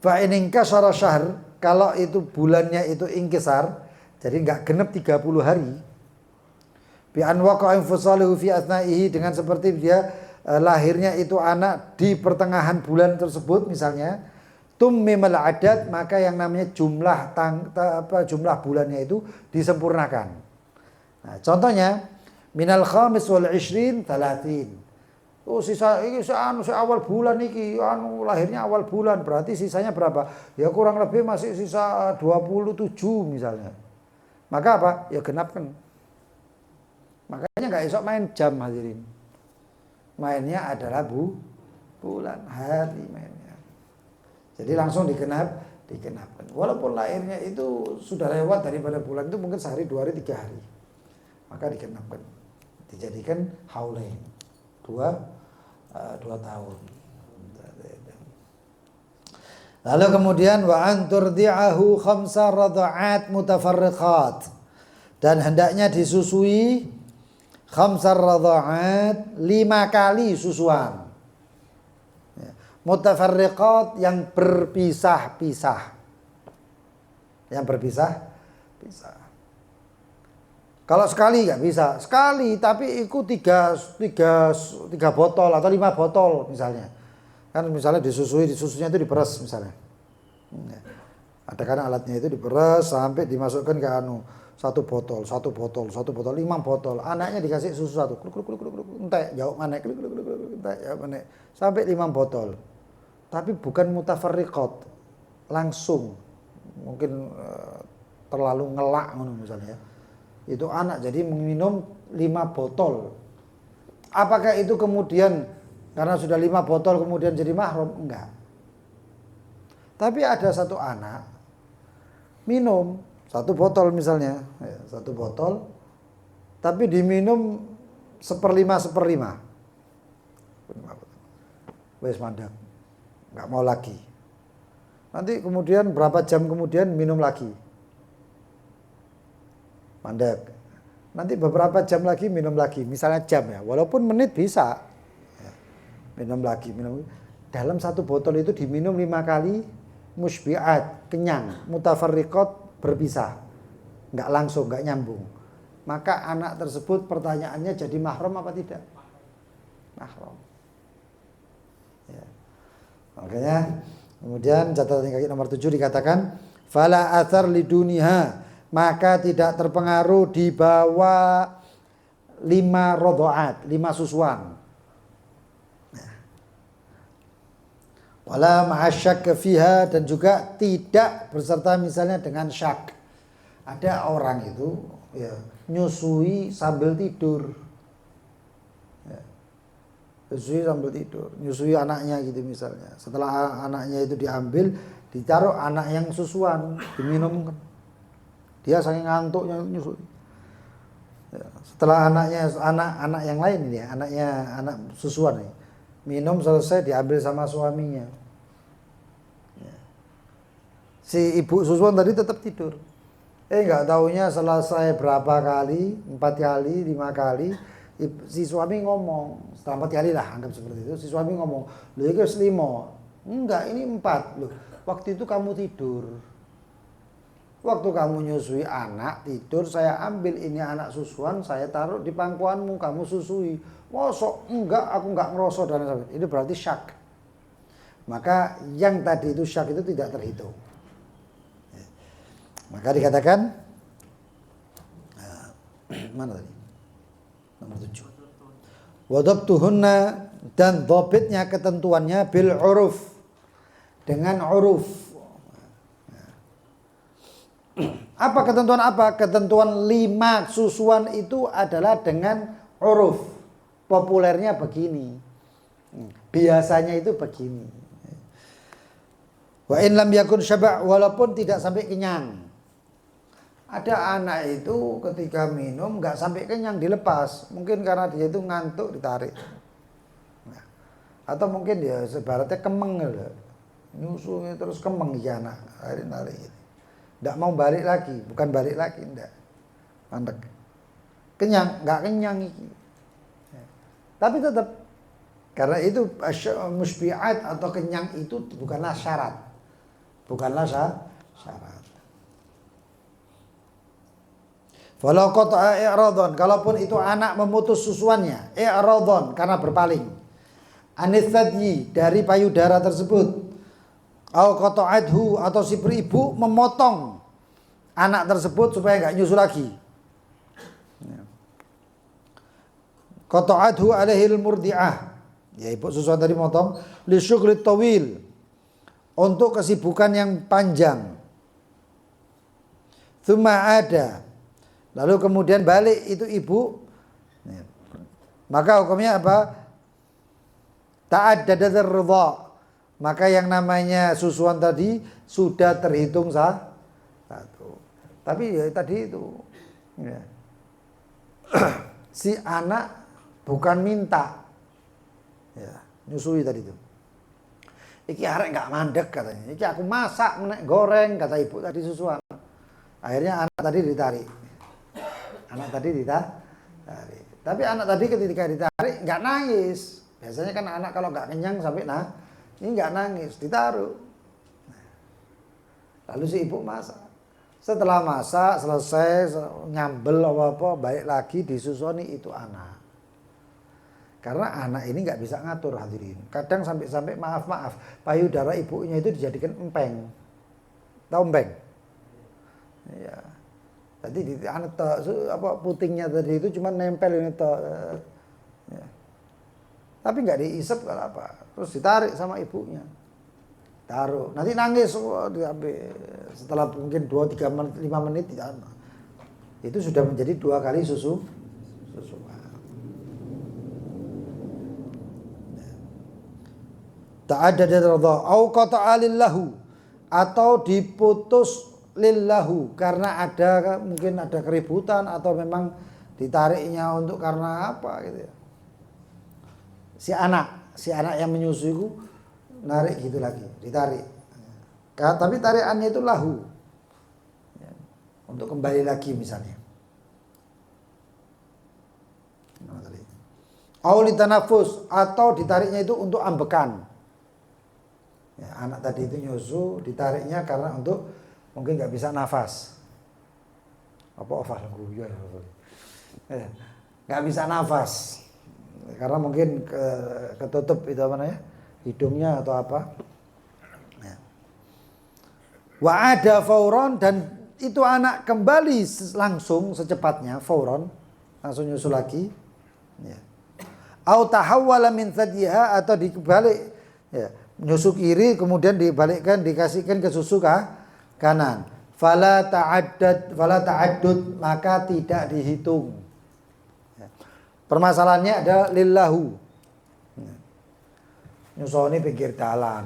[SPEAKER 2] Fa in inkasara syahr, kalau itu bulannya itu ingkisar, jadi enggak genep 30 hari. Bi an waqa'a infisaluhu fi athnaihi, dengan seperti dia lahirnya itu anak di pertengahan bulan tersebut misalnya, tummimal adad, maka yang namanya jumlah bulannya itu disempurnakan. Nah, contohnya minal khamis wal 20 30. Oh, sisa awal bulan iki lahirnya awal bulan, berarti sisanya berapa? Ya kurang lebih masih sisa 27 misalnya. Maka apa? Ya genapkan. Makanya enggak esok main jam, hadirin. Mainnya adalah bulan, hari mainnya. Jadi langsung digenapkan. Walaupun lahirnya itu sudah lewat daripada bulan itu mungkin sehari, 2 hari, 3 hari. Maka digenapkan. Dijadikan haulain. 2 tahun. Lalu kemudian wa anturdi'ahu khamsa radha'at mutafarriqat, dan hendaknya disusui khamsar radha'at, 5 kali susuan. Mutafarriqat, yang berpisah-pisah. Yang berpisah-pisah. Kalau sekali nggak bisa, sekali tapi ikut 3 botol atau 5 botol misalnya. Kan misalnya susunya itu diperes misalnya. Ada kan alatnya itu diperes sampai dimasukkan ke satu botol, 5 botol. Anaknya dikasih susu 1, entek, jauh mana, entek, jauh mana, sampai 5 botol. Tapi bukan mutafarriqat, langsung. Mungkin terlalu ngelak misalnya. Itu anak jadi minum 5 botol. Apakah itu kemudian karena sudah 5 botol kemudian jadi mahram? Enggak. Tapi ada satu anak minum 1 botol misalnya, 1 botol, tapi diminum 1/5. Wes mandek, nggak mau lagi. Nanti kemudian berapa jam kemudian minum lagi, mandek. Nanti beberapa jam lagi minum lagi, misalnya jam ya, walaupun menit bisa. Minum lagi. Dalam 1 botol itu diminum 5 kali, musybi'at, kenyang, mutafarriqat, berpisah, nggak langsung, nggak nyambung. Maka anak tersebut pertanyaannya jadi mahram apa tidak? Mahram. Ya. Makanya kemudian catatan kaki nomor 7 dikatakan fala athar liduniha, maka tidak terpengaruh di bawah 5 radha'at, 5 susuan. Wala ma'asyak fiha, dan juga tidak berserta misalnya dengan syak. Ada orang itu ya nyusui sambil tidur. Ya. Nyusui sambil tidur, nyusui anaknya gitu misalnya. Setelah anaknya itu diambil, ditaruh anak yang susuan, diminum. Dia saking ngantuknya nyusui. Ya. Setelah anak yang lain ini ya, anak susuan nih. Minum selesai diambil sama suaminya. Ya. Si ibu susuan tadi tetap tidur. Nggak taunya selesai berapa kali, 4 kali, 5 kali, si suami ngomong, setelah 4 kali lah anggap seperti itu, si suami ngomong, loh ini 5, enggak ini 4, loh waktu itu kamu tidur, waktu kamu nyusui anak tidur, saya ambil ini anak susuan, saya taruh di pangkuanmu, kamu susui. Mosok enggak, aku enggak ngerosok dan sebagainya. Ini berarti syak. Maka yang tadi itu syak itu tidak terhitung. Maka dikatakan mana tadi? Nomor 7. Wadabtuhunna, dan dhabitnya ketentuannya bil uruf, dengan uruf. Apa ketentuan apa? Ketentuan 5 susuan itu adalah dengan uruf. Populernya begini. Biasanya itu begini. Wa in lam yakun syaba', walaupun tidak sampai kenyang. Ada anak itu ketika minum nggak sampai kenyang dilepas. Mungkin karena dia itu ngantuk ditarik. Atau mungkin dia sebaratnya kemeng gitu. Nyusunya terus kemeng ya anak. Akhirnya narik gitu. Nggak mau balik lagi, bukan balik lagi, enggak. Mandek. Kenyang, nggak kenyang iki. Tapi tetap karena itu musbi'at atau kenyang itu bukanlah syarat. Bukanlah syarat. Walau qata'a i'radhan, kalaupun itu anak memutus susuannya, i'radhan karena berpaling. Anithadyi dari payudara tersebut. Au qata'athu atau si ibu memotong anak tersebut supaya enggak nyusu lagi. Qata'athu alaihil murdi'ah. Ya ibu susuan tadi motong li syughli tawil. Untuk kesibukan yang panjang. Tsumma ada. Lalu kemudian balik itu ibu. Maka hukumnya apa? Ta'addada ar-ridha. Maka yang namanya susuan tadi sudah terhitung satu. Tapi ya tadi itu ya. Si anak bukan minta ya, nyusui tadi itu. Iki arek nggak mandek katanya. Iki aku masak goreng kata ibu tadi susuan. Akhirnya anak tadi ditarik. Anak tadi ditarik. Tapi anak tadi ketika ditarik nggak nangis. Biasanya kan anak kalau nggak kenyang sampai ini nggak nangis, ditaruh. Lalu si ibu masak. Setelah masak selesai nyambel apa balik lagi disusoni itu anak. Karena anak ini nggak bisa ngatur hadirin. Kadang sampai maaf payudara ibunya itu dijadikan empeng. Tahu empeng? Ya. Tadi di anak putingnya tadi itu cuma nempel ini ya. Tapi nggak diisep kalau apa. Terus ditarik sama ibunya. Taruh. Nanti nangis setelah mungkin 2-3 menit 5 menit itu sudah menjadi 2 kali susuan. Ta'addada radha au qata'a lillahu atau diputus lillahu karena mungkin ada keributan atau memang ditariknya untuk karena apa gitu ya. Si anak yang menyusui itu narik gitu lagi, ditarik. Tapi tarikannya itu lahu. Ya, untuk kembali lagi misalnya. Auli tanafus atau ditariknya itu untuk ambekan. Ya, anak tadi itu nyusu ditariknya karena untuk mungkin nggak bisa nafas. Apa nggak bisa nafas. Karena mungkin ketutup itu apa namanya hidungnya atau apa ya. Wa ada fauron dan itu anak kembali langsung secepatnya fauron langsung nyusul lagi ya. Au tahawwala min thadiha atau dibalik ya, nyusu kiri kemudian dibalikkan dikasihkan ke susu kanan. Fala ta'addud maka tidak dihitung. Permasalahannya ada lillahu. Nyusoni pinggir jalan.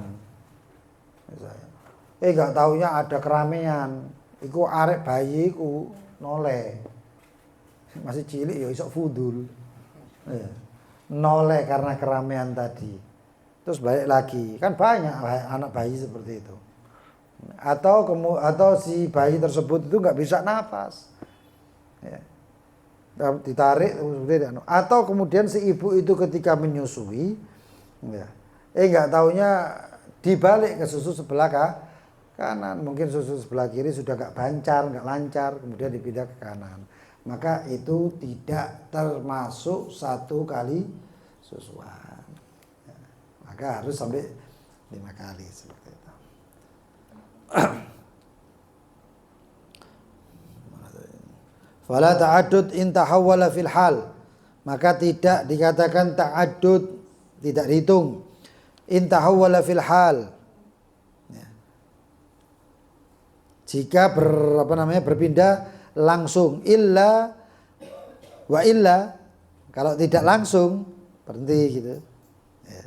[SPEAKER 2] Enggak taunya ada keramaian. Iku arek bayi iku noleh. Masih cilik ya iso fudul. Noleh karena keramaian tadi. Terus balik lagi. Kan banyak anak bayi seperti itu. Atau si bayi tersebut itu enggak bisa nafas. Ya. Ditarik atau kemudian si ibu itu ketika menyusui ya, nggak taunya dibalik ke susu sebelah kanan, mungkin susu sebelah kiri sudah nggak lancar kemudian dipindah ke kanan, maka itu tidak termasuk 1 kali susuan ya, maka harus sampai 5 kali seperti itu. Fala ta'addud in tahawwala fil hal. Maka tidak dikatakan ta'addud, tidak dihitung. In tahawwala fil hal. Ya. jika berpindah langsung, illa kalau tidak langsung berhenti gitu ya,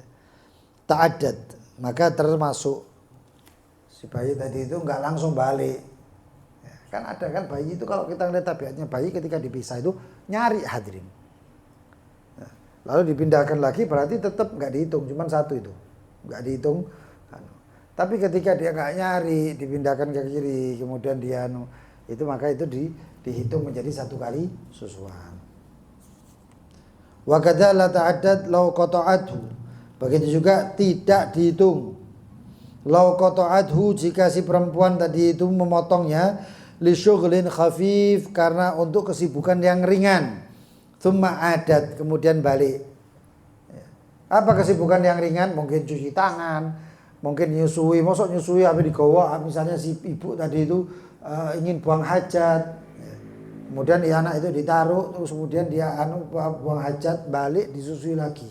[SPEAKER 2] ta'addad, maka termasuk si bayi tadi itu nggak langsung balik ya, kan ada kan bayi itu kalau kita lihat tabiatnya bayi ketika dipisah itu nyari hadirin ya, lalu dipindahkan lagi berarti tetap nggak dihitung, cuman satu itu nggak dihitung. Tapi ketika dia nggak nyari, dipindahkan ke kiri, kemudian dia itu maka itu dihitung menjadi satu kali susuan. Wa kadza la ta'addad law qata'athu. Begitu juga tidak dihitung. Law qata'athu jika si perempuan tadi itu memotongnya li syughlin khafif karena untuk kesibukan yang ringan. Tsumma adat kemudian balik. Apa kesibukan yang ringan? Mungkin cuci tangan, mungkin nyusui, mosok nyusui habis digawa, misalnya si ibu tadi itu ingin buang hajat, kemudian anak itu ditaruh, terus kemudian dia buang hajat, balik disusui lagi.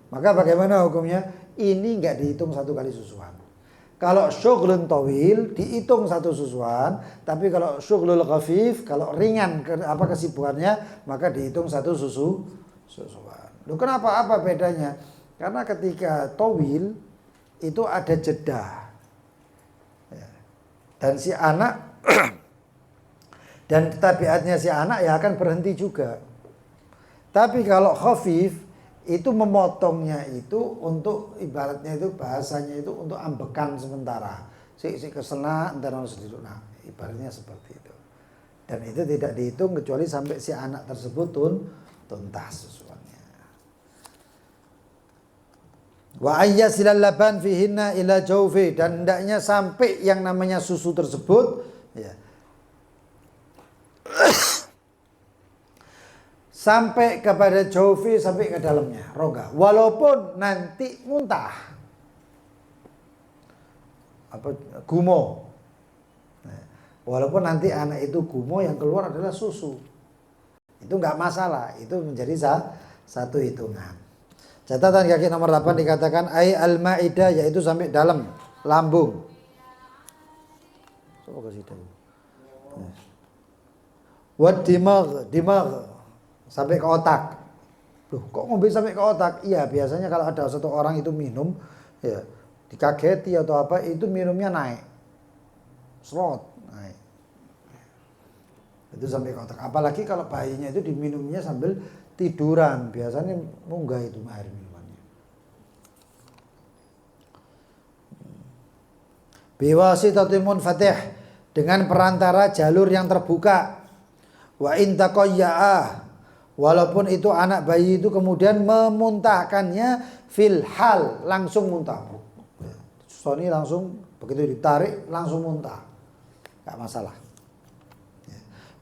[SPEAKER 2] Maka bagaimana hukumnya? Ini nggak dihitung satu kali susuan. Kalau syughlun tawil dihitung satu susuan, tapi kalau syughlul khafif, kalau ringan kesibukannya, maka dihitung satu susuan. Loh kenapa? Apa bedanya? Karena ketika tawil itu ada jeda ya. Dan si anak dan tabiatnya si anak ya akan berhenti juga. Tapi kalau khafif itu memotongnya itu untuk ibaratnya itu bahasanya itu untuk ambekan sementara. Si kesena entar harus duduk. Nah, ibaratnya seperti itu. Dan itu tidak dihitung kecuali sampai si anak tersebut tuntas susuannya. Wa ayyasilal laban fihinna ila jawfi, dan hendaknya sampai yang namanya susu tersebut ya, sampai kepada jawfi, sampai ke dalamnya rongga, walaupun nanti muntah gumo. Walaupun nanti anak itu gumo, yang keluar adalah susu, itu nggak masalah, itu menjadi satu hitungan. Catatan kaki nomor 8 dikatakan ai al-maidah, yaitu sampai dalam lambung. Coba kasih tahu. Wad dimag sampai ke otak. Loh, kok ngombe sampai ke otak? Iya, biasanya kalau ada satu orang itu minum ya, dikageti atau apa, itu minumnya naik. Slot naik. Itu sampai ke otak. Apalagi kalau bayinya itu diminumnya sambil tiduran, biasanya munggah itu air minumannya. Biwasitatil munfatih, dengan perantara jalur yang terbuka. Wa in taqayya'a, walaupun itu anak bayi itu kemudian memuntahkannya fil hal, langsung muntah. Sony langsung begitu ditarik langsung muntah. Enggak masalah.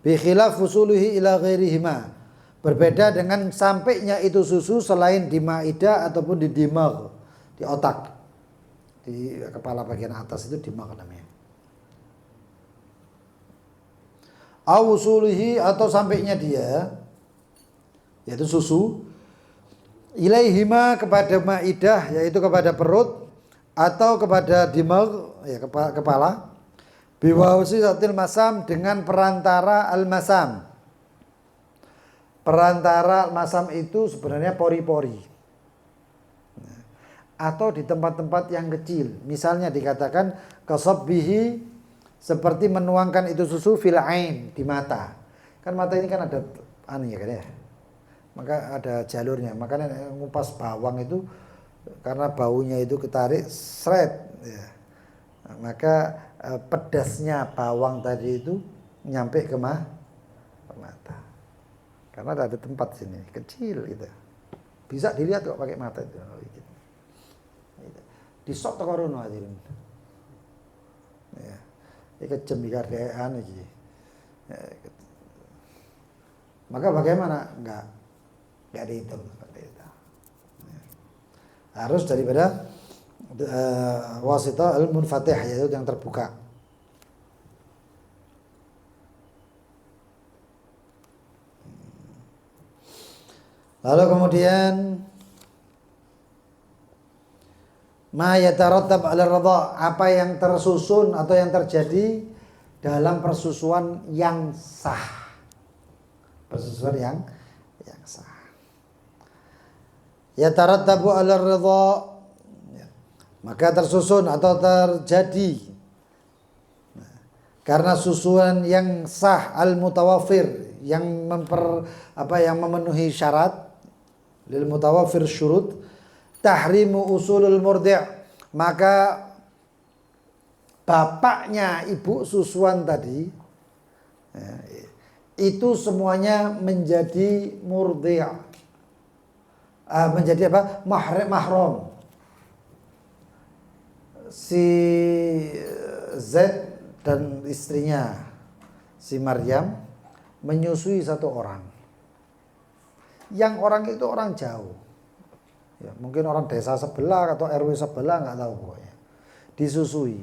[SPEAKER 2] Bi khilaf fusuluhi ila ghairihima, berbeda dengan sampainya itu susu selain di maidah ataupun di dimag, di otak, di kepala bagian atas itu dimag namanya. Awusulihi, atau sampainya dia, yaitu susu, ilaihima, kepada maidah, yaitu kepada perut, atau kepada dimag, ya kepala, biwasilatil masam, dengan perantara al-masam. Perantara masam itu sebenarnya pori-pori, atau di tempat-tempat yang kecil. Misalnya dikatakan kasabbihi, seperti menuangkan itu susu fil ain, di mata. Kan mata ini kan ada ya kan ya. Maka ada jalurnya. Makanya ngupas bawang itu karena baunya itu ketarik seret ya. Maka pedasnya bawang tadi itu nyampe ke mata. Karena ada tempat sini kecil gitu. Bisa dilihat kok pakai mata itu. Disok teko rono hadirin. Ya. Iki kejem kadean iki. Maka bagaimana? Enggak dihitung seperti itu. Harus daripada wasita al-munfatih, yaitu yang terbuka. Lalu kemudian ma yatarattab 'ala radha, apa yang tersusun atau yang terjadi dalam persusuan yang sah. Persusuan yang sah. Ya tarattabu 'ala ridha, maka tersusun atau terjadi karena susuan yang sah al-mutawafir yang yang memenuhi syarat, lil mutawafir syurut, tahrimu usulul murdi', maka bapaknya ibu susuan tadi itu semuanya menjadi murdi', menjadi apa? Mahram. Si Z dan istrinya si Maryam menyusui satu orang. Yang orang itu orang jauh. Ya, mungkin orang desa sebelah atau RW sebelah, nggak tahu pokoknya. Disusui.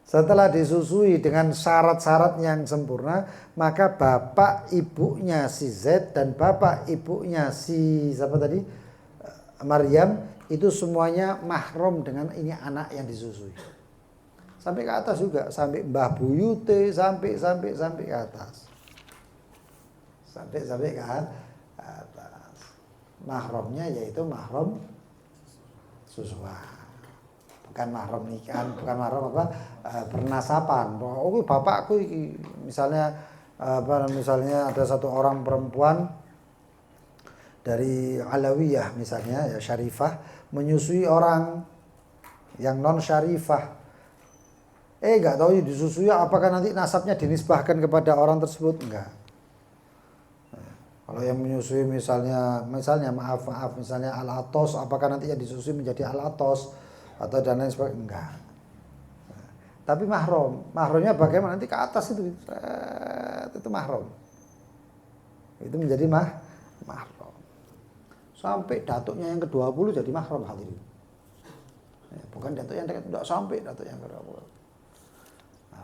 [SPEAKER 2] Setelah disusui dengan syarat-syarat yang sempurna, maka bapak ibunya si Z dan bapak ibunya si siapa tadi? Maryam itu semuanya mahram dengan ini anak yang disusui. Sampai ke atas juga, sampai Mbah Buyute, sampai ke atas. Sampai ke atas. Mahramnya yaitu mahram susuan. Bukan mahram nikahan, bukan mahram bernasaban. Oh, bapakku misalnya misalnya ada satu orang perempuan dari Alawiyah misalnya, ya Syarifah, menyusui orang yang non Syarifah. Enggak tahu disusui apakah nanti nasabnya dinisbahkan kepada orang tersebut, enggak. Kalau yang menyusui misalnya maaf misalnya Al-Atos, apakah nanti yang disusui menjadi Al-Atos atau dan lain sebagainya, enggak. Tapi mahramnya bagaimana, nanti ke atas itu mahram. Itu menjadi mahram. Sampai datuknya yang ke-20 jadi mahram hadirin. Bukan datuk yang dekat, tidak sampai datuk yang ke-20.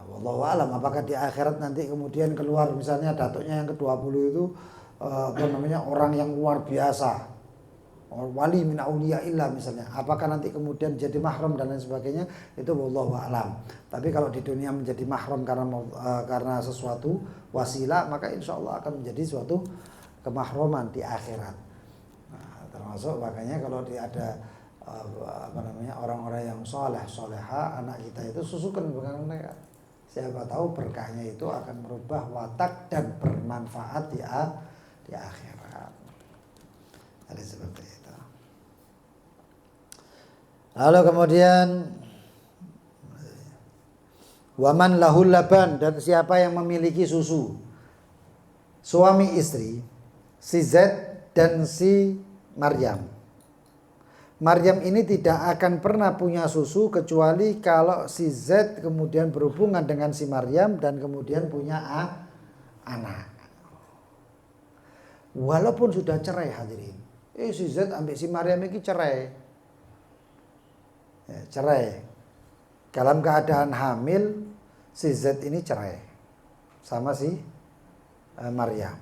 [SPEAKER 2] Wallahu alam, apakah di akhirat nanti kemudian keluar misalnya datuknya yang ke-20 itu orang yang luar biasa, wali min auliyaillah misalnya, apakah nanti kemudian jadi mahram dan lain sebagainya, itu wallahu alam. Tapi kalau di dunia menjadi mahram karena sesuatu wasilah, maka insya Allah akan menjadi suatu kemahroman di akhirat. Termasuk makanya kalau ada orang-orang yang soleha, anak kita itu susukan dengan mereka. Siapa tahu berkahnya itu akan merubah watak dan bermanfaat di akhirat. Jadi seperti itu. Lalu kemudian waman lahul laban, dan siapa yang memiliki susu. Suami istri, si Z dan si Maryam. Maryam ini tidak akan pernah punya susu kecuali kalau si Z kemudian berhubungan dengan si Maryam dan kemudian punya anak. Walaupun sudah cerai hadirin. Si Z ambil si Maryam ini cerai. Cerai. Dalam keadaan hamil, si Z ini cerai sama si Maryam.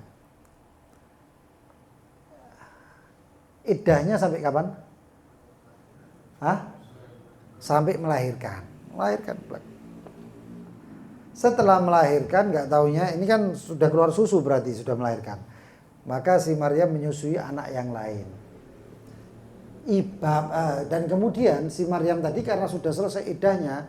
[SPEAKER 2] Iddahnya sampai kapan? Sampai melahirkan. Setelah melahirkan, nggak taunya ini kan sudah keluar susu, berarti sudah melahirkan. Maka si Maryam menyusui anak yang lain. Dan kemudian si Maryam tadi karena sudah selesai iddahnya,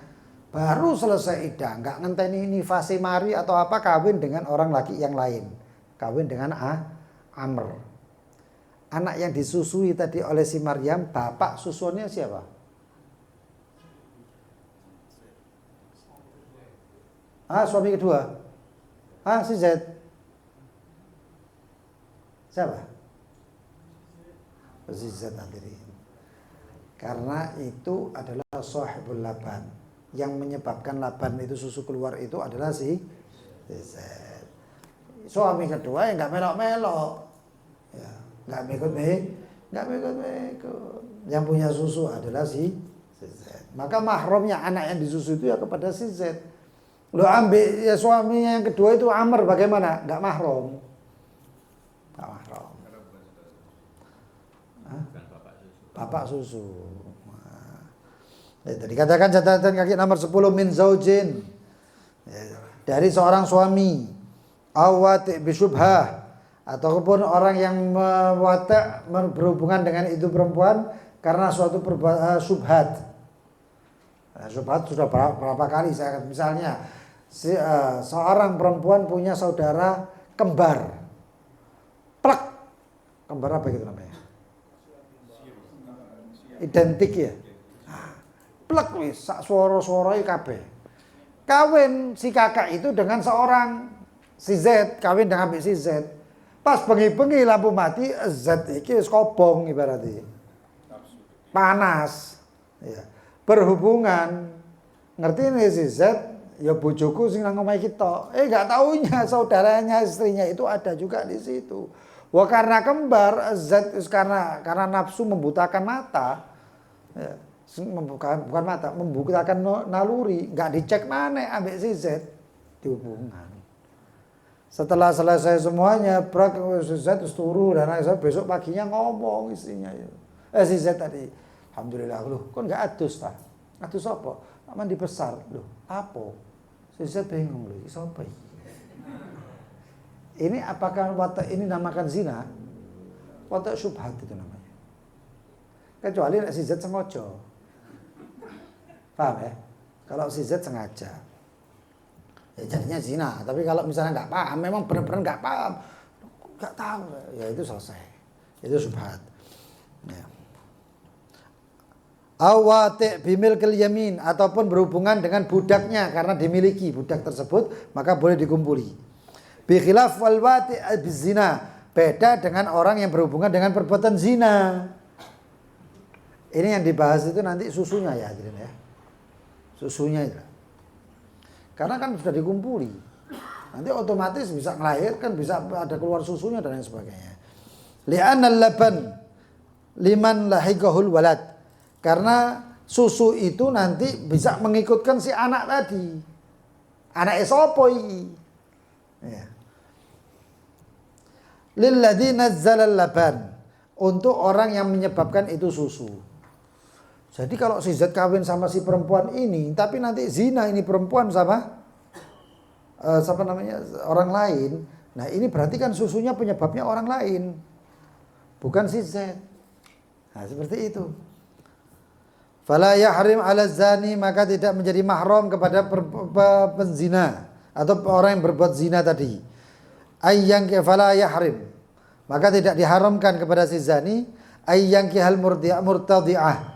[SPEAKER 2] baru selesai iddah, nggak ngenteni ini fase mari atau apa, kawin dengan orang laki yang lain, kawin dengan Amr. Anak yang disusui tadi oleh si Maryam, bapak susuannya siapa? Suami kedua. Si Z. Siapa? Si Z hadirin. Karena itu adalah sahibul laban. Yang menyebabkan laban itu susu keluar itu adalah si Z. Suami kedua yang nggak melok-melok. Ya, nggak mekut-mekut. Yang punya susu adalah si Z. Maka mahramnya anak yang disusui itu ya kepada si Z. Lo ambil ya suaminya yang kedua itu Amr, bagaimana? Nggak mahram. Nggak mahram. Bapak susu. Nah, dikatakan catatan kaki nomor 10 min zaujin. Ya, dari seorang suami, awati bisyubhah, ataupun orang yang berhubungan dengan itu perempuan karena suatu syubhat. Syubhat sudah berapa kali saya misalnya seorang perempuan punya saudara kembar, plek, kembar apa gitu namanya? Identik ya. Plek wis sak swara-swara kabeh. Kawin si kakak itu dengan seorang si Z, kawin dengan si Z. Pas bengi-bengi lampu mati, Z iki wis kobong ibaratnya. Panas. Ya. Berhubungan. Ngerti nih si Z, ya bojoku sing nang omahe kita. Enggak taunya saudaranya istrinya itu ada juga di situ. Wah karena kembar Z karena nafsu membutakan mata. Ya. Bukan mata, membutakan naluri, enggak dicek mana ambek si Z dihubungan. Setelah selesai semuanya, brak si Z turu dan besok paginya ngomong istrinya itu. Si Z tadi, alhamdulillah loh, kok enggak adus ta? Adus apa? Mandi besar loh. Apa? Si Z bingung loh, siapa ini? Ini apakah watak ini namakan zina? Watak syubhat itu namanya. Kecuali si Z sengaja. Paham ya? Kalau si Z sengaja, ya jadinya zina. Tapi kalau misalnya nggak paham, memang benar-benar nggak paham, nggak tahu, ya itu selesai. Itu syubhat. Ya. Awati bimilkil yamin, ataupun berhubungan dengan budaknya karena dimiliki budak tersebut, maka boleh dikumpuli. Bi khilaf wal wati bizina, beda dengan orang yang berhubungan dengan perbuatan zina. Ini yang dibahas itu nanti susunya ya, hadirin ya. Susunya itu. Karena kan sudah dikumpuli. Nanti otomatis bisa melahirkan, bisa ada keluar susunya dan lain sebagainya. Li'anal laban liman lahiqahul walad. Karena susu itu nanti bisa mengikutkan si anak tadi. Anak sapa iki? Ya. Lilladzi nazzala laban. Untuk orang yang menyebabkan itu susu. Jadi kalau si Z kawin sama si perempuan ini, tapi nanti zina ini perempuan sama orang lain. Nah ini berarti kan susunya penyebabnya orang lain, bukan si Z. Nah seperti itu. Fala yahrim ala zani, maka tidak menjadi mahram kepada penzina atau orang yang berbuat zina tadi. Ayyang fala yahrim, maka tidak diharamkan kepada si zani ayyang kihal murtadi'ah,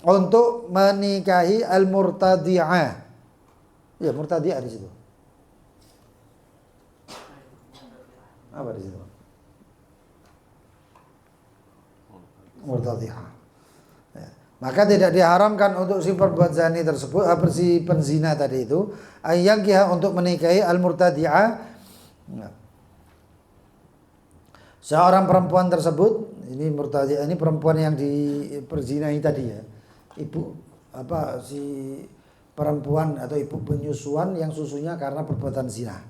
[SPEAKER 2] untuk menikahi al-murtadi'ah. Ya, murtadi'ah di situ. Apa di situ? Murtadi'ah. Ya. Maka tidak diharamkan untuk si perbuat zani tersebut, si penzina tadi itu, yang kia untuk menikahi al-murtadi'ah. Ya. Seorang perempuan tersebut, ini murtadi'ah, ini perempuan yang diperzinai tadi ya. Ibu si perempuan atau ibu penyusuan yang susunya karena perbuatan zina.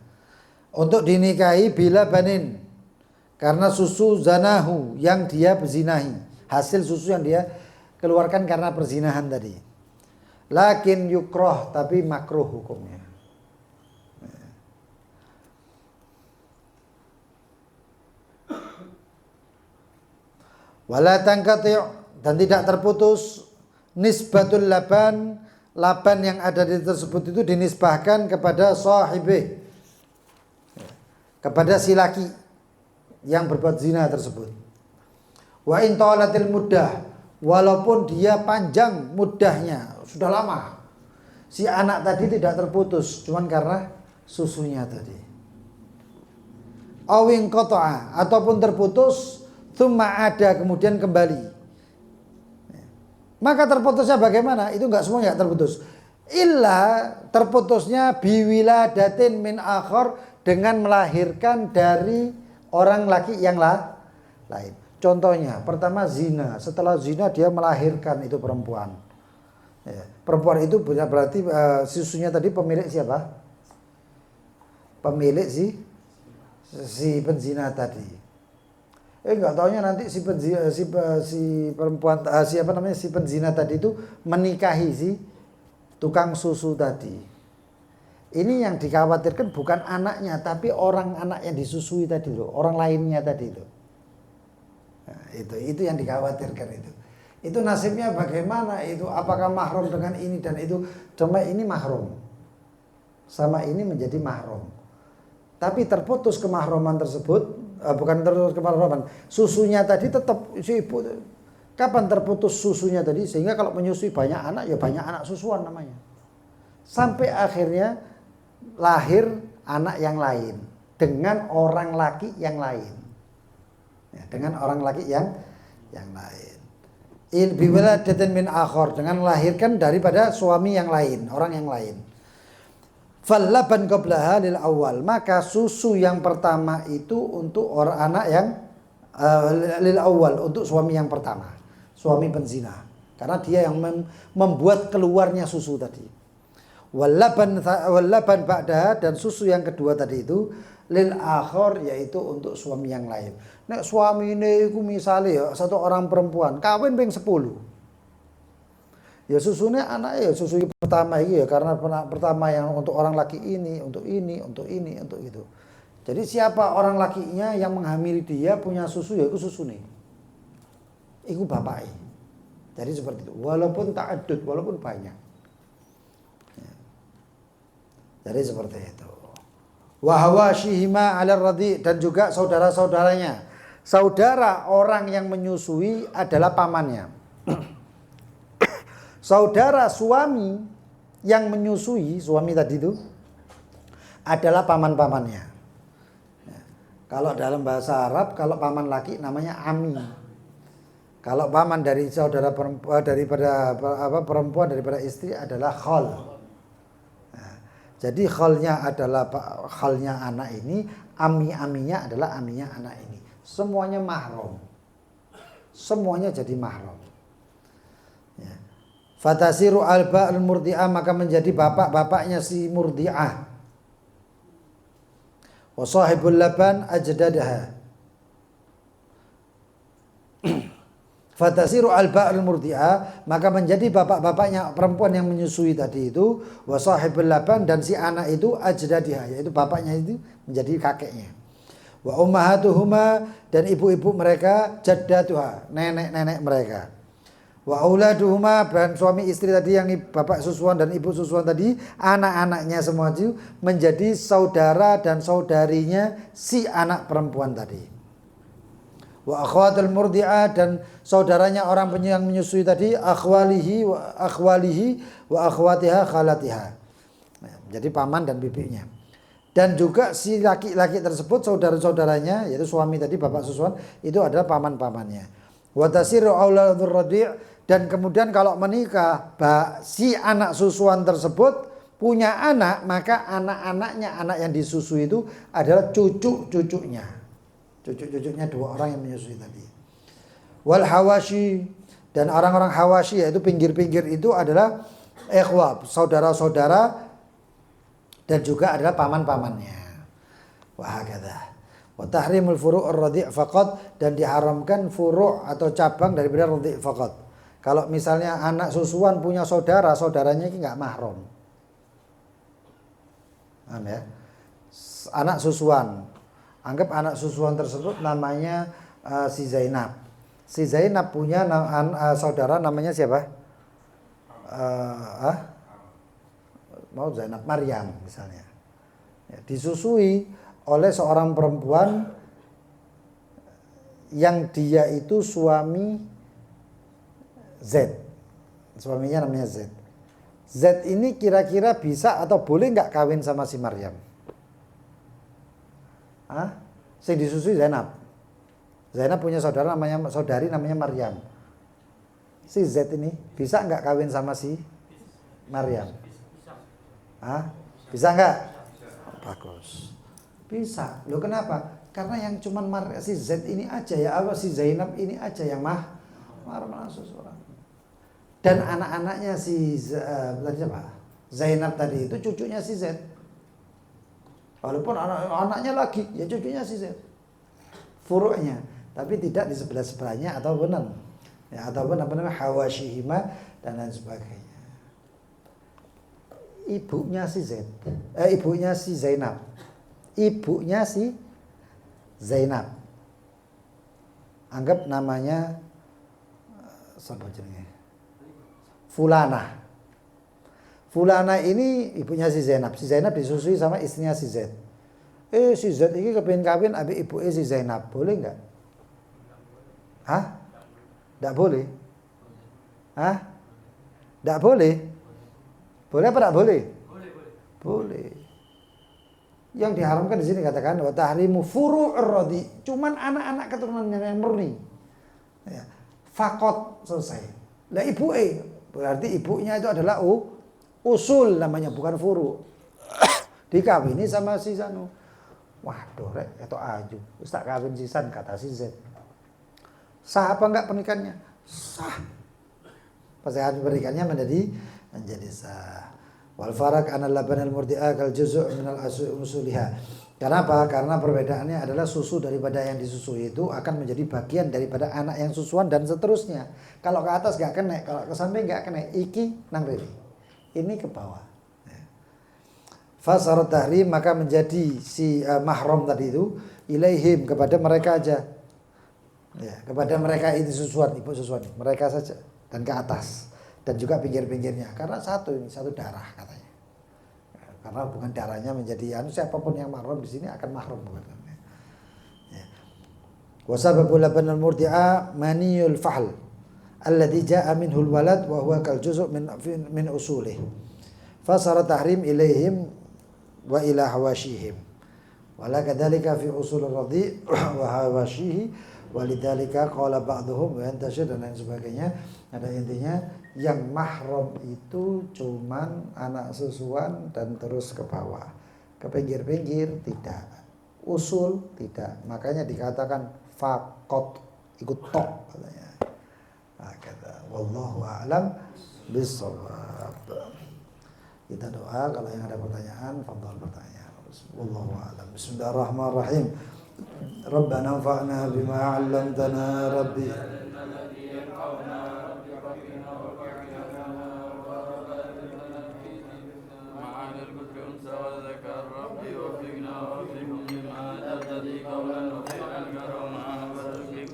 [SPEAKER 2] Untuk dinikahi bila banin, karena susu zanahu yang dia berzinahi, hasil susu yang dia keluarkan karena perzinahan tadi. Lakin yukroh, tapi makruh hukumnya. Wala tangkati', dan tidak terputus nisbatul laban yang ada di tersebut itu dinisbahkan kepada sahibih, kepada si laki yang berbuat zina tersebut. Wa in talatil muddah, walaupun dia panjang muddahnya, sudah lama. Si anak tadi tidak terputus cuman karena susunya tadi. Awing qata'a, ataupun terputus tsumma ada kemudian kembali. Maka terputusnya bagaimana? Itu enggak semua enggak terputus. Illa terputusnya biwiladatin min akhar, dengan melahirkan dari orang laki yang lain. Contohnya, pertama zina. Setelah zina dia melahirkan itu perempuan. Ya. Perempuan itu berarti susunya tadi pemilik siapa? Pemilik si penzina tadi. Enggak taunya nanti si perempuan si penzina tadi itu menikahi si tukang susu tadi. Ini yang dikhawatirkan bukan anaknya, tapi anak yang disusui tadi loh, orang lainnya tadi itu. Nah, itu yang dikhawatirkan itu. Itu nasibnya bagaimana itu? Apakah mahrum dengan ini dan itu? Cuma ini mahrum, sama ini menjadi mahrum. Tapi terputus kemahruman tersebut, bukan terputus kemahruman, susunya tadi tetap si ibu. Kapan terputus susunya tadi? Sehingga kalau menyusui banyak anak, ya banyak anak susuan namanya. Sampai akhirnya lahir anak yang lain dengan orang laki yang lain, ya, dengan orang laki yang lain. Biwaladatin min akhor, dengan melahirkan daripada suami yang lain, orang yang lain. Fallaban qablaha lil awal, maka susu yang pertama itu untuk orang anak yang lil awal, untuk suami yang pertama, suami penzina, karena dia yang membuat keluarnya susu tadi. Wallaban ba'daha, dan susu yang kedua tadi itu lil akhor, yaitu untuk suami yang lain. Nek suami ini misalnya ya satu orang perempuan kawin ping 10. Ya susunya anaknya ya susu pertama ini ya, karena pertama yang untuk orang laki ini, untuk ini, untuk ini, untuk itu. Jadi siapa orang lakinya yang menghamili dia punya susu, ya itu susu nih. Itu bapaknya. Jadi seperti itu. Walaupun ta'addud, walaupun banyak. Ya. Jadi seperti itu. Wa hawashihima 'ala radhi, dan juga saudara-saudaranya. Saudara orang yang menyusui adalah pamannya. Saudara suami yang menyusui, suami tadi itu adalah paman-pamannya. Ya. Kalau dalam bahasa Arab, kalau paman laki namanya ami. Kalau paman dari saudara perempuan, perempuan daripada istri adalah khol. Nah, jadi kholnya adalah kholnya anak ini, ami-aminya adalah aminya anak ini. Semuanya mahram. Semuanya jadi mahram. Ya. Fatasiru alba al-murdi'ah, maka menjadi bapak-bapaknya si murdi'ah. Wa sahibul laban ajdadaha. Fatasiru alba al-murdi'ah, maka menjadi bapak-bapaknya perempuan yang menyusui tadi itu. Wa sahibul laban, dan si anak itu ajdadiha, yaitu bapaknya itu menjadi kakeknya. Wa ummahatuhuma, dan ibu-ibu mereka jaddatuha, nenek-nenek mereka. Wa auladuhuma, dan suami istri tadi yang bapak susuan dan ibu susuan tadi, anak-anaknya semua itu menjadi saudara dan saudarinya si anak perempuan tadi. Wa akhwatul murdi'ah, dan saudaranya orang yang menyusui tadi, akhwalihi wa akhwatiha khalatiha. Jadi paman dan bibinya. Dan juga si laki-laki tersebut saudara-saudaranya, yaitu suami tadi bapak susuan, itu adalah paman-pamannya. Wa tasiru auladur radi', dan kemudian kalau menikah si anak susuan tersebut punya anak, maka anak-anaknya, anak yang disusui itu adalah cucu-cucunya. Cucu-cucunya dua orang yang menyusui tadi. Wal hawashi, dan orang-orang hawashi, yaitu pinggir-pinggir itu adalah ikhwah, saudara-saudara, dan juga adalah paman-pamannya. Wa hakadha. Wa tahrimul furu' ar-radhi' faqat, dan diharamkan furu' atau cabang daripada radhi' faqat. Kalau misalnya anak susuan punya saudara, saudaranya ini enggak mahram. Paham ya? Anak susuan. Anggap anak susuan tersebut namanya si Zainab. Si Zainab punya saudara namanya siapa? Mau Zainab Maryam misalnya. Ya, disusui oleh seorang perempuan yang dia itu suami Z. Suaminya namanya Z. Z ini kira-kira bisa atau boleh nggak kawin sama si Maryam? Sing disusui Zainab. Zainab punya saudari namanya Maryam. Si Z ini bisa nggak kawin sama si Maryam? Bisa nggak? Bagus. Bisa. Loh kenapa? Karena yang cuman si Z ini aja ya, si Zainab ini aja yang mahram seseorang. Dan anak-anaknya si tadi apa? Zainab tadi itu cucunya si Z. Walaupun anaknya lagi, ya cucunya si Z. Furu'nya, tapi tidak di sebelah-sebelahnya atau benar. Ya, ataupun apa namanya hawashihima dan lain sebagainya. ibunya si Zaid. Ibunya si Zainab. Ibunya si Zainab. Anggap namanya siapa jenenge? Fulana. Fulana ini ibunya si Zainab. Si Zainab disusui sama istrinya si Zaid. Si Zaid ini kepengin kawin ambek ibuke si Zainab. Boleh enggak? Hah? Enggak boleh. Hah? Enggak boleh. Boleh apa enggak boleh? Boleh. Yang diharamkan di sini katakan wa tahrimu furu'ur radhi. Cuman anak-anak keturunannya yang murni. Ya. Fakot selesai. Lah ibuke berarti ibunya itu adalah usul namanya bukan furu. Dikawini sama si Sanu. Waduh rek itu aju. Wis tak kawin sisan kata si Z. Sah apa enggak pernikahannya? Sah. Pasangan pernikahannya menjadi sah. Wal farak anal laban al murdi'a kal juzu' min al usuliha. Kenapa? Karena perbedaannya adalah susu daripada yang disusui itu akan menjadi bagian daripada anak yang susuan dan seterusnya. Kalau ke atas enggak kena, kalau ke samping enggak kena. Iki nang rene. Ini ke bawah. Fasarat tahrim maka menjadi si mahram tadi itu ilaihim kepada mereka aja. Ya, kepada mereka ini susuan, ibu susuan, mereka saja dan ke atas dan juga pinggir-pinggirnya karena satu darah katanya. Karena hubungan darahnya menjadi siapapun yang mahram di sini akan mahram bukan. Ya. Wa sababul labanul murdi'a maniyul fahl alladhi ja'a minhu alwalad wa huwa kal juz' min usulih. Fasara tahrim ilaihim wa ila hawashihim. Wala kadzalika fi usul ar-radhi wa hawashihi walidzalika qala ba'dhum wa yantashir dan lain sebagainya. Ada intinya yang mahram itu cuman anak susuan dan terus ke bawah. Ke pinggir-pinggir tidak. Usul tidak. Makanya dikatakan faqat ikut tok katanya. Nah, kata wallahu a'lam bissawab. Kita doa kalau yang ada pertanyaan, fadhal bertanya. Wallahu a'lam. Bismillahirrahmanirrahim. Rabbana anfa'na bima 'allamtana rabbi.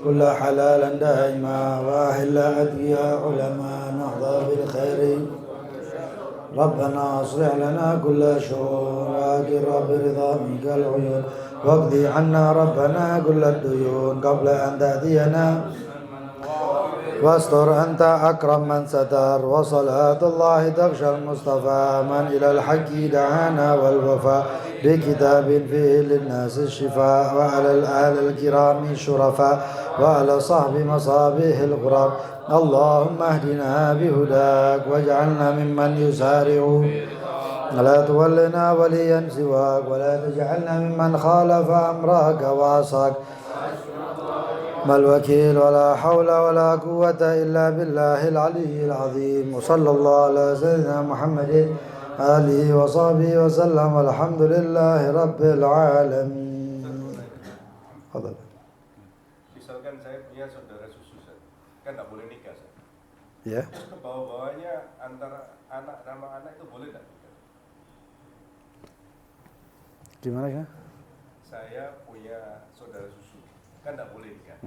[SPEAKER 2] كل حلالا دائما واهل أدعياء علماء نهضى بالخير ربنا اصلح لنا كل شؤون واكر برضا منك العيون واقضي عنا ربنا كل الديون قبل أن تأتينا واستر أنت أكرم من ستر وصلاة الله تغشى المصطفى من إلى الحق دعانا والوفاء بكتاب فيه للناس الشفاء وعلى الآل الكرام الشرفاء وعلى صحب مصابيح الغراب اللهم اهدنا بهداك واجعلنا ممن يسارع ولا تولنا وليا سواك ولا تجعلنا ممن خالف أمرك وعصاك ما الوكيل ولا حول ولا قوة إلا بالله العلي العظيم وصلى الله على سيدنا محمد آله وصحبه وسلم والحمد لله رب العالمين. Fadhal.
[SPEAKER 3] Misalkan saya punya saudara susu, kan tidak boleh nikah.
[SPEAKER 2] Ya.
[SPEAKER 3] Ke bawah-bawahnya antara anak nama anak itu boleh tidak?
[SPEAKER 2] Gimana ya?
[SPEAKER 3] Saya punya saudara susu, kan tidak boleh nikah.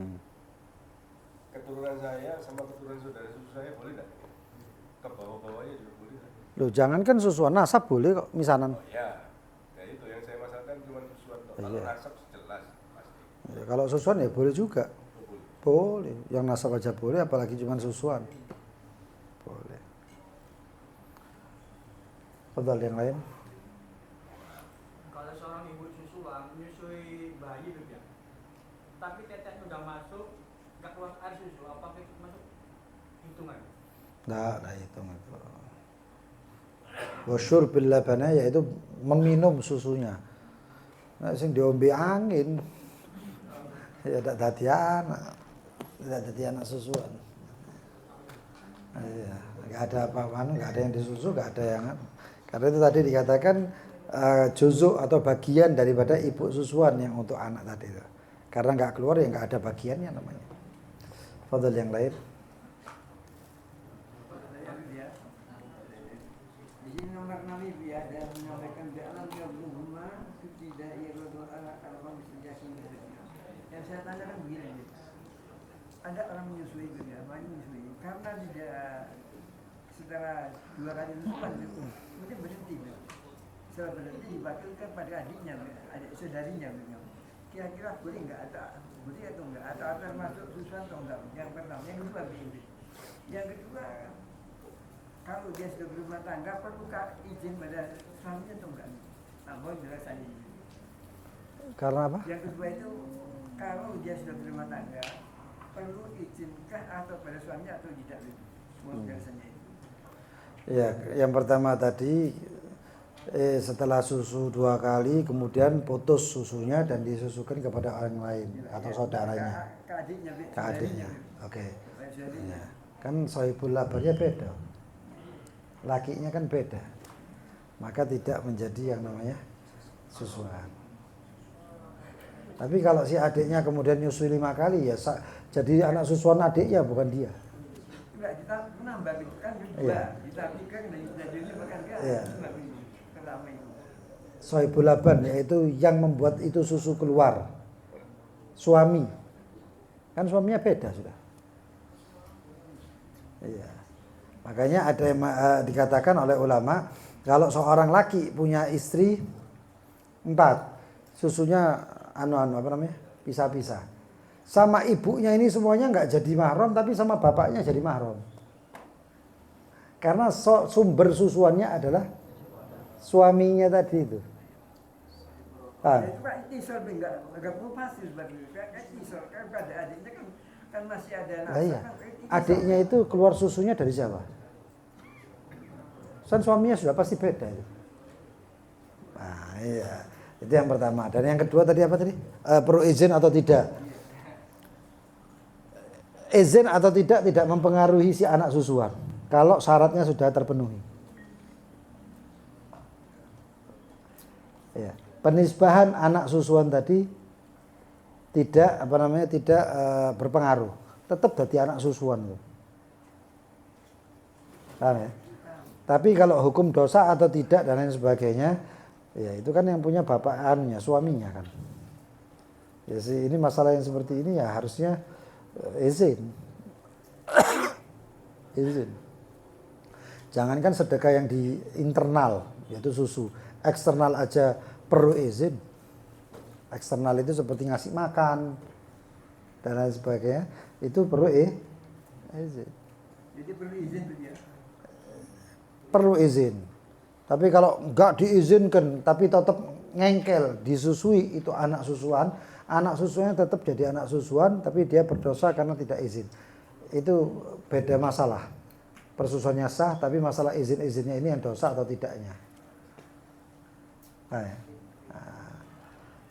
[SPEAKER 3] Keturunan saya sama keturunan saudara susu saya boleh tidak? Ke bawah-bawahnya juga boleh tidak?
[SPEAKER 2] Loh, jangankan susuan, nasab boleh kok misanan.
[SPEAKER 3] Oh ya, itu yang saya masalahkan cuma susuan. Kalau
[SPEAKER 2] Iya.
[SPEAKER 3] nasab jelas pasti.
[SPEAKER 2] Ya, kalau susuan ya boleh juga.
[SPEAKER 3] Boleh.
[SPEAKER 2] Boleh, yang nasab aja boleh, apalagi cuma susuan. Boleh. Fadhal yang lain.
[SPEAKER 4] Kalau seorang ibu susuan menyusui bayi gitu ya, tapi tetek sudah masuk, nggak keluar air susu, apakah itu masuk hitungan?
[SPEAKER 2] Nggak hitung itu. Wasyurbil labana yaitu meminum susunya. Nah, sing diombe angin. Ya tidak dadi anak susuan. Iya, nggak ada apa-apa, nggak ada yang disusu, nggak ada yang. Karena itu tadi dikatakan juzuk atau bagian daripada ibu susuan yang untuk anak tadi itu. Karena nggak keluar ya nggak ada bagiannya namanya. Fadhal yang lain.
[SPEAKER 5] Di sini nomor kamar Nabi ada menyampaikan di alam yang berhubungan tidak irdoa kalau bisa yakin. Yang saya tanyakan begini, ada orang menyusui juga, banyak menyusui karena tidak setelah 2 kali menyusui mungkin berhenti. Setelah berhenti dibakilkan pada adiknya, adik saudarinya. Kira-kira boleh nggak boleh atau enggak atau termasuk susah atau enggak? Yang pertama, yang kedua begini. Yang kedua, kalau dia sudah berumah tangga perlukah izin pada suaminya atau enggak? Nah, mohon jelasannya.
[SPEAKER 2] Karena apa?
[SPEAKER 5] Yang kedua itu kalau dia sudah berumah tangga perlu izinkah atau pada suaminya atau tidak? Mohon jelasannya itu.
[SPEAKER 2] Ya, yang pertama tadi setelah susu 2 kali kemudian putus susunya dan disusukan kepada orang lain atau saudaranya. Ke adiknya. Oke. Ya. Kan sohibul labarnya beda. Lakinya kan beda. Maka tidak menjadi yang namanya susuan. Tapi kalau si adiknya kemudian nyusui 5 kali ya jadi anak susuan adiknya bukan dia.
[SPEAKER 5] Enggak, kita menambah itu kan juga.
[SPEAKER 2] Iya.
[SPEAKER 5] Kita pikir dan jadinya bahkan enggak.
[SPEAKER 2] Iya.
[SPEAKER 5] Selama itu.
[SPEAKER 2] Sohibul laban yaitu yang membuat itu susu keluar. Suami. Kan suaminya beda sudah. Iya. Makanya ada yang dikatakan oleh ulama kalau seorang laki punya istri 4, susunya pisah-pisah. Sama ibunya ini semuanya nggak jadi mahram tapi sama bapaknya jadi mahram. Karena sumber susuannya adalah suaminya tadi itu.
[SPEAKER 5] Itu kan itisol enggak perlu pasti seperti itu. Kan itisol kan pada adiknya kan masih ada
[SPEAKER 2] Nah, iya.
[SPEAKER 5] kan
[SPEAKER 2] Adiknya itu keluar susunya dari siapa? Kan suaminya sudah pasti beda itu. Nah, iya. Itu yang pertama. Dan yang kedua tadi apa tadi? Perlu izin atau tidak? Izin atau tidak mempengaruhi si anak susuan. Kalau syaratnya sudah terpenuhi. Ya. Penisbahan anak susuan tadi tidak berpengaruh. Tetap jadi anak susuan. Paham ya? Tapi kalau hukum dosa atau tidak dan lain sebagainya, ya itu kan yang punya bapak suaminya kan. Ya sih, ini masalah yang seperti ini ya harusnya izin. Izin. Jangankan sedekah yang di internal, yaitu susu, eksternal aja perlu izin. Eksternal itu seperti ngasih makan dan lain sebagainya, itu perlu izin.
[SPEAKER 5] Jadi perlu izin tuh dia.
[SPEAKER 2] Perlu izin. Tapi kalau enggak diizinkan tapi tetap ngengkel disusui itu anak susuannya tetap jadi anak susuan tapi dia berdosa karena tidak izin. Itu beda masalah. Persusuannya sah tapi masalah izin-izinnya ini yang dosa atau tidaknya.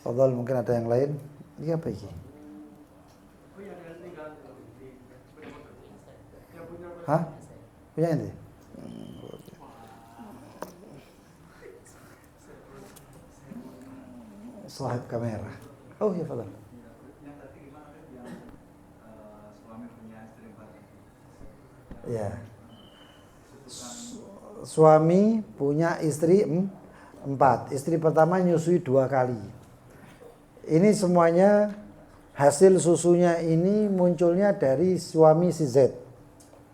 [SPEAKER 2] Fadhal mungkin ada yang lain. Ini apa ini? Hah? Punya ini? Sahib kamera. Oh ya Fadhal.
[SPEAKER 3] Yang tadi gimana yang suami punya istri 4?
[SPEAKER 2] Ya. Suami punya istri 4. Istri pertama nyusui 2 kali. Ini semuanya hasil susunya ini munculnya dari suami si Z.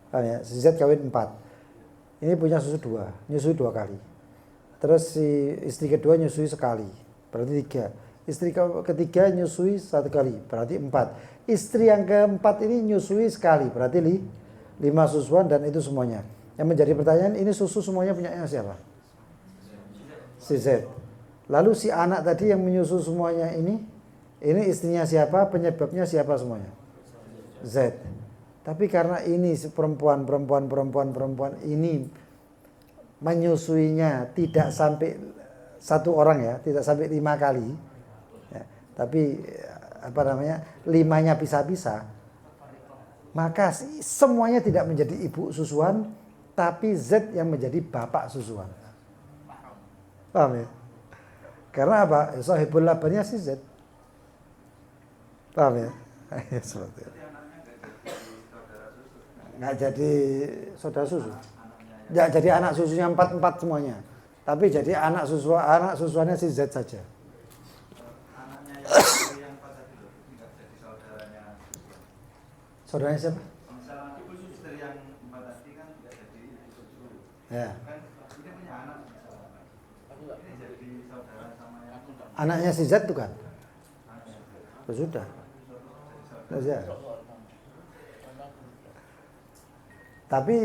[SPEAKER 2] Ya, si Z kawin 4. Ini punya susu 2, nyusui 2 kali. Terus si istri kedua nyusui sekali, berarti 3. Istri ketiga nyusui 1 kali, berarti 4. Istri yang keempat ini nyusui sekali, berarti 5 susuan dan itu semuanya. Yang menjadi pertanyaan, ini susu semuanya punya siapa? Si Z. Lalu si anak tadi yang menyusu semuanya ini istrinya siapa? Penyebabnya siapa semuanya? Z. Tapi karena ini perempuan ini menyusuinya tidak sampai 1 orang ya, tidak sampai 5 kali. Ya, tapi 5-nya pisah-pisah. Maka semuanya tidak menjadi ibu susuan, tapi Z yang menjadi bapak susuan. Paham ya? Karena apa? Sahibul labannya si Z. Paham ya? Seperti itu. Nggak jadi saudara susu. Nggak jadi anak susunya 4 semuanya. Tapi jadi anak susuannya si Z saja.
[SPEAKER 3] Anaknya yang empat tadi loh, tidak jadi saudaranya.
[SPEAKER 2] Saudaranya siapa?
[SPEAKER 3] Misalnya ibu suster yang empat tadi kan tidak jadi ibu susu.
[SPEAKER 2] Ya.
[SPEAKER 3] Kan ini punya anak misalnya. Ini jadi saudara sama yang
[SPEAKER 2] Anaknya si Z tuh kan?
[SPEAKER 3] anaknya.
[SPEAKER 2] Oh, sudah. Terus ya. Tapi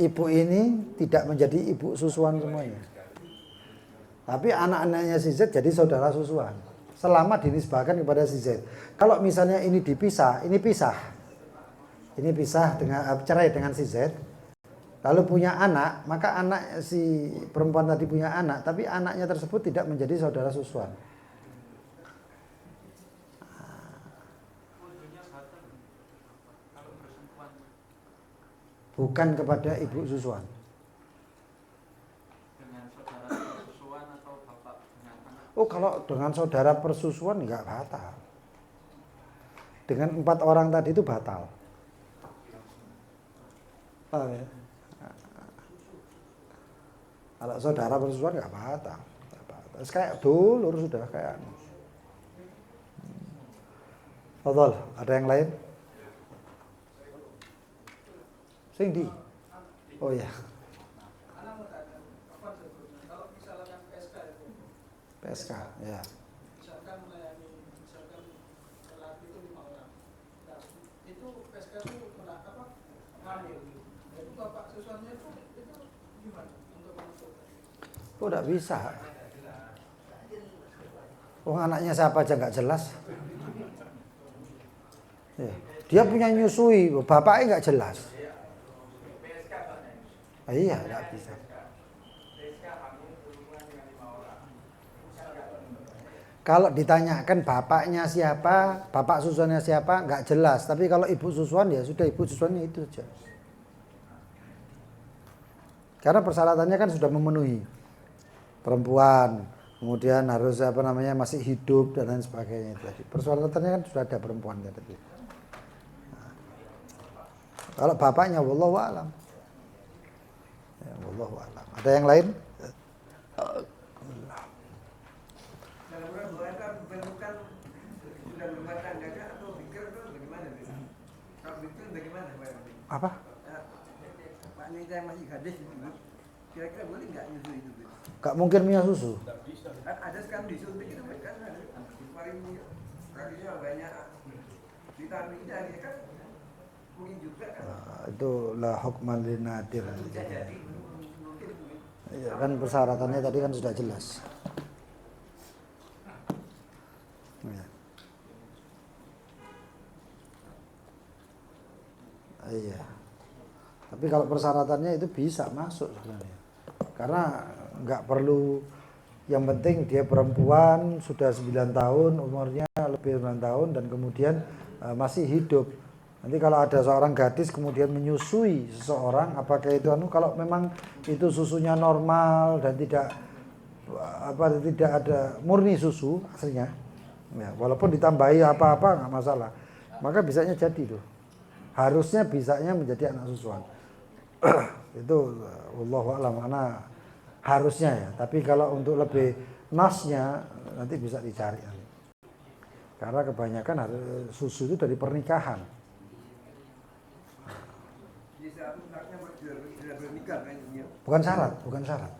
[SPEAKER 2] ibu ini tidak menjadi ibu susuan semuanya. Tapi anak-anaknya si Z jadi saudara susuan. Selama dinisbahkan kepada si Z. Kalau misalnya ini dipisah, ini pisah. Ini pisah dengan cerai dengan si Z. Lalu punya anak, maka anak si perempuan tadi punya anak, tapi anaknya tersebut tidak menjadi saudara susuan.
[SPEAKER 4] Wujudnya batal kalau bersentuhan
[SPEAKER 2] Bukan kepada ibu susuan.
[SPEAKER 4] dengan saudara persusuan atau bapak dengan anak.
[SPEAKER 2] Oh, kalau dengan saudara persusuan nggak batal. Dengan 4 orang tadi itu batal. Paham ya? Kalau saudara persusuan nggak batal. Nggak batal. Kayak dulur sudah kayak. Betul. Ada yang lain? Sing di. Oh ya.
[SPEAKER 6] Anak mau tanya, apa sebetulnya kalau misalnya PSK itu,
[SPEAKER 2] PSK ya.
[SPEAKER 6] misalkan melayani, misalkan lelaki itu 5 orang, nah, itu PSK itu pernah apa hamil, itu bapak susuannya itu gimana untuk menentukan?
[SPEAKER 2] Oh, enggak bisa. Oh, anaknya siapa aja nggak jelas. Ya. Dia punya nyusui, bapaknya nggak jelas. Iya, nggak bisa. Kalau ditanyakan bapaknya siapa, bapak susuannya siapa, nggak jelas. Tapi kalau ibu susuan ya sudah ibu susuannya itu saja. Karena persyaratannya kan sudah memenuhi. Perempuan, kemudian harus masih hidup dan lain sebagainya tadi. Persyaratannya kan sudah ada perempuannya tadi. Nah, kalau bapaknya wallahu a'lam. Ya, wallahu a'lam. Ada yang lain?
[SPEAKER 5] Dalam berdoa bukan sudah berumah tangga kah atau pikir itu bagaimana? Kalau pikir bagaimana?
[SPEAKER 2] Apa?
[SPEAKER 5] Pak Nida yang masih gadis itu, kira-kira boleh nggak nyusu itu?
[SPEAKER 2] Gak mungkin punya susu.
[SPEAKER 5] Kan ada sekarang disuntik itu kan ada paling kalinya banyak vitamin dari kan mungkin juga kan.
[SPEAKER 2] Nah, itu la hukman linadir.
[SPEAKER 5] Bisa jadi mungkin.
[SPEAKER 2] Ya, kan persyaratannya tadi kan sudah jelas. Ya. Iya. Tapi kalau persyaratannya itu bisa masuk sebenarnya. Karena nggak perlu, yang penting dia perempuan sudah 9 tahun umurnya, lebih 9 tahun dan kemudian masih hidup. Nanti kalau ada seorang gadis kemudian menyusui seseorang, apakah itu kalau memang itu susunya normal dan tidak ada murni susu aslinya, ya, walaupun ditambahi apa-apa nggak masalah, maka bisanya jadi tuh, harusnya bisanya menjadi anak susuan. Itu wallahu a'lam, mana harusnya ya. Tapi kalau untuk lebih nasnya nanti bisa dicari nanti. Karena kebanyakan harus susu itu dari pernikahan. Bukan syarat, bukan syarat.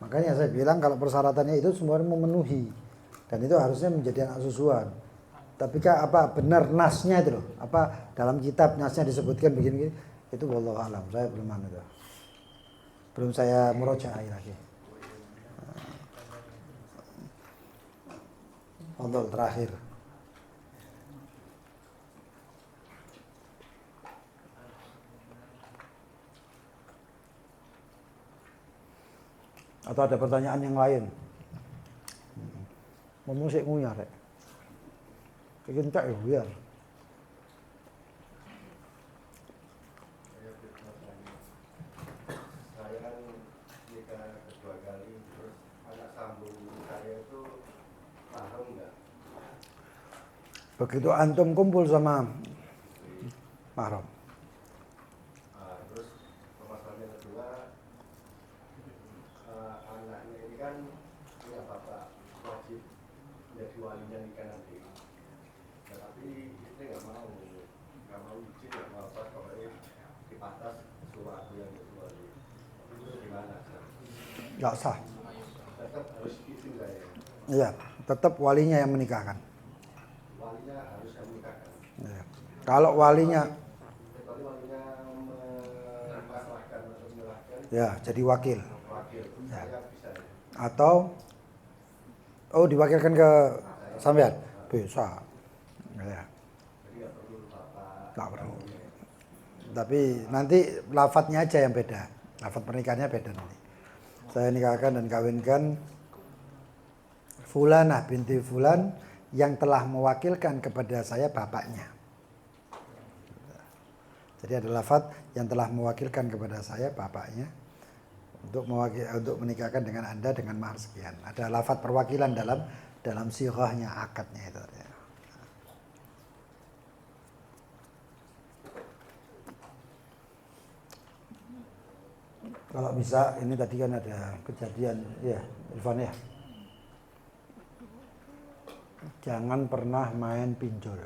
[SPEAKER 2] Makanya saya bilang kalau persyaratannya itu semuanya memenuhi dan itu harusnya menjadi anak susuan. Tapi apa benar nasnya itu loh? Apa dalam kitab nasnya disebutkan begini? Itu wallahu alam. Saya belum itu. Belum saya murojaah lagi. Fadhol terakhir. Atau ada pertanyaan yang lain? Ngomong sik nguyah rek. Bikin tak ya biar.
[SPEAKER 3] Saya kan nikah kedua kali, terus anak sambung saya itu paham nggak?
[SPEAKER 2] Begitu antum kumpul sama mahram.
[SPEAKER 3] Terus permasalahan yang kedua, anaknya ini kan punya bapak wajib menjadi walinya nikah nanti. Nah, tapi istri nggak mau izin, nggak mau apa, pokoknya dipatas suruh aku yang jadi wali. Itu gimana?
[SPEAKER 2] Nggak sah.
[SPEAKER 3] Tetap harus izin saya.
[SPEAKER 2] Iya, tetap walinya yang menikahkan.
[SPEAKER 3] Walinya harus yang menikahkan.
[SPEAKER 2] Iya. Kalau walinya
[SPEAKER 3] Kecuali walinya memasrahkan atau menyerahkan.
[SPEAKER 2] ya jadi wakil.
[SPEAKER 3] Wakil,
[SPEAKER 2] Ya.
[SPEAKER 3] saya bisa.
[SPEAKER 2] Atau diwakilkan ke sampean bisa ya,
[SPEAKER 3] Jadi nggak perlu bapak.
[SPEAKER 2] nggak perlu, tapi nanti lafadznya aja yang beda, lafadz pernikahannya beda nanti. Saya nikahkan dan kawinkan Fulanah binti Fulan yang telah mewakilkan kepada saya bapaknya. Jadi ada lafadz yang telah mewakilkan kepada saya bapaknya untuk menikahkan dengan Anda dengan mahar sekian. Ada lafadz perwakilan dalam sighahnya, akadnya itu. Ya. Kalau bisa, ini tadi kan ada kejadian, ya, Irfan ya. Jangan pernah main pinjol.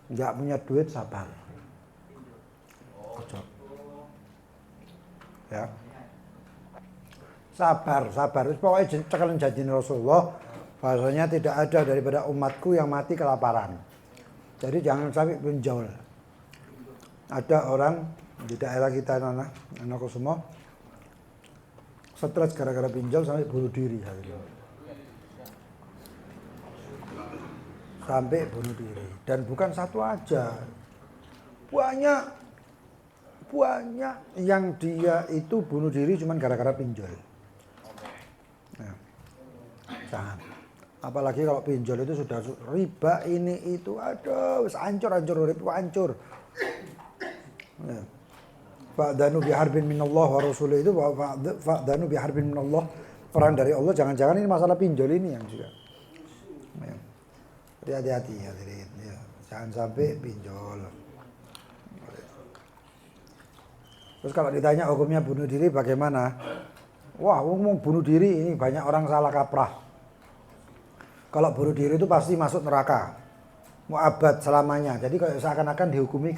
[SPEAKER 2] Nggak punya duit, sabar. Ojo. Ya. Sabar. Pokoknya cekalan janji Rasulullah, bahasanya tidak ada daripada umatku yang mati kelaparan. Jadi jangan sampai pinjol. Ada orang di daerah kita anak semua stres gara-gara pinjol sampai bunuh diri sampai bunuh diri, dan bukan satu aja, banyak yang dia itu bunuh diri cuman gara-gara pinjol. Nah, jangan, apalagi kalau pinjol itu sudah riba ini itu, aduh hancur riba hancur. Fa'danu biharbin minallah wa rasulih itu, fa'danu biharbin minallah, perang dari Allah. Jangan-jangan ini masalah pinjol ini yang juga. Jadi hati-hati ya, jangan sampai pinjol. Terus kalau ditanya hukumnya bunuh diri bagaimana? Wah, ngomong bunuh diri ini banyak orang salah kaprah. Kalau bunuh diri itu pasti masuk neraka, mu'abad selamanya. Jadi kayak seakan-akan dihukumi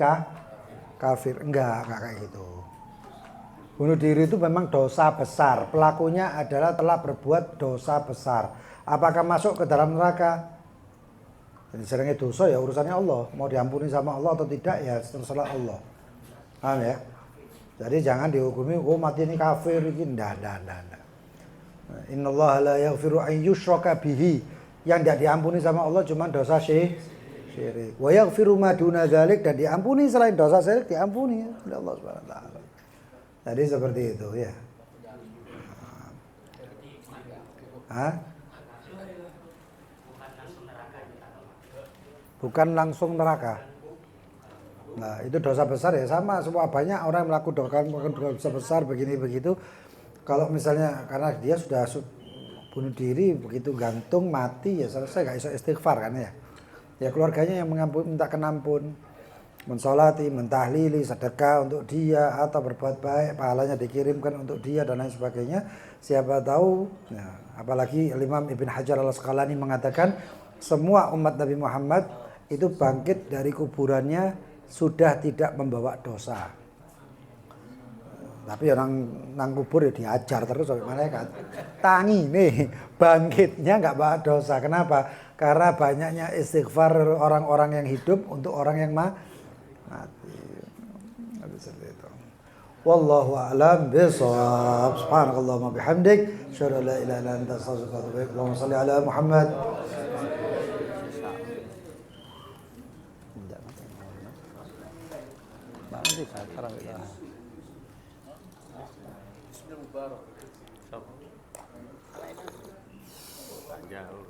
[SPEAKER 2] kafir. Enggak kayak gitu. Bunuh diri itu memang dosa besar. Pelakunya adalah telah berbuat dosa besar. Apakah masuk ke dalam neraka? Jadi seringnya dosa ya urusannya Allah. Mau diampuni sama Allah atau tidak ya terserah Allah. Paham ya? Jadi jangan dihukumi, mati ini kafir ini. Enggak. Innallaha la yaghfiru an yushraka bihi. Yang tidak diampuni sama Allah cuma dosa syirik. Wa yaghfiru ma duna dzalik, dan diampuni selain dosa syirik diampuni oleh Allah Subhanahu wa taala. Jadi seperti itu ya. Bukan langsung neraka. Nah, itu dosa besar ya, sama semua, banyak orang melakukan dosa besar begini begitu. Kalau misalnya karena dia sudah bunuh diri, begitu gantung mati ya selesai, gak bisa istighfar kan ya. Ya keluarganya yang minta ampun, mensolati, mentahlili, sedekah untuk dia atau berbuat baik, pahalanya dikirimkan untuk dia dan lain sebagainya. Siapa tahu, ya, apalagi Imam Ibn Hajar al-Asqalani mengatakan semua umat Nabi Muhammad itu bangkit dari kuburannya sudah tidak membawa dosa. Tapi orang nang kubur ya diajar terus oleh malaikat. Tangi nih, bangkitnya nggak bawa dosa. Kenapa? Karena banyaknya istighfar orang-orang yang hidup untuk orang yang mati. Seperti itu. Wallahu a'lam bishawab. Subhanakallahumma bihamdik, asyhadu an la ilaha illa anta, astaghfiruka wa atubu ilaik. Allahumma shalli ala Muhammad.
[SPEAKER 7] Jauh.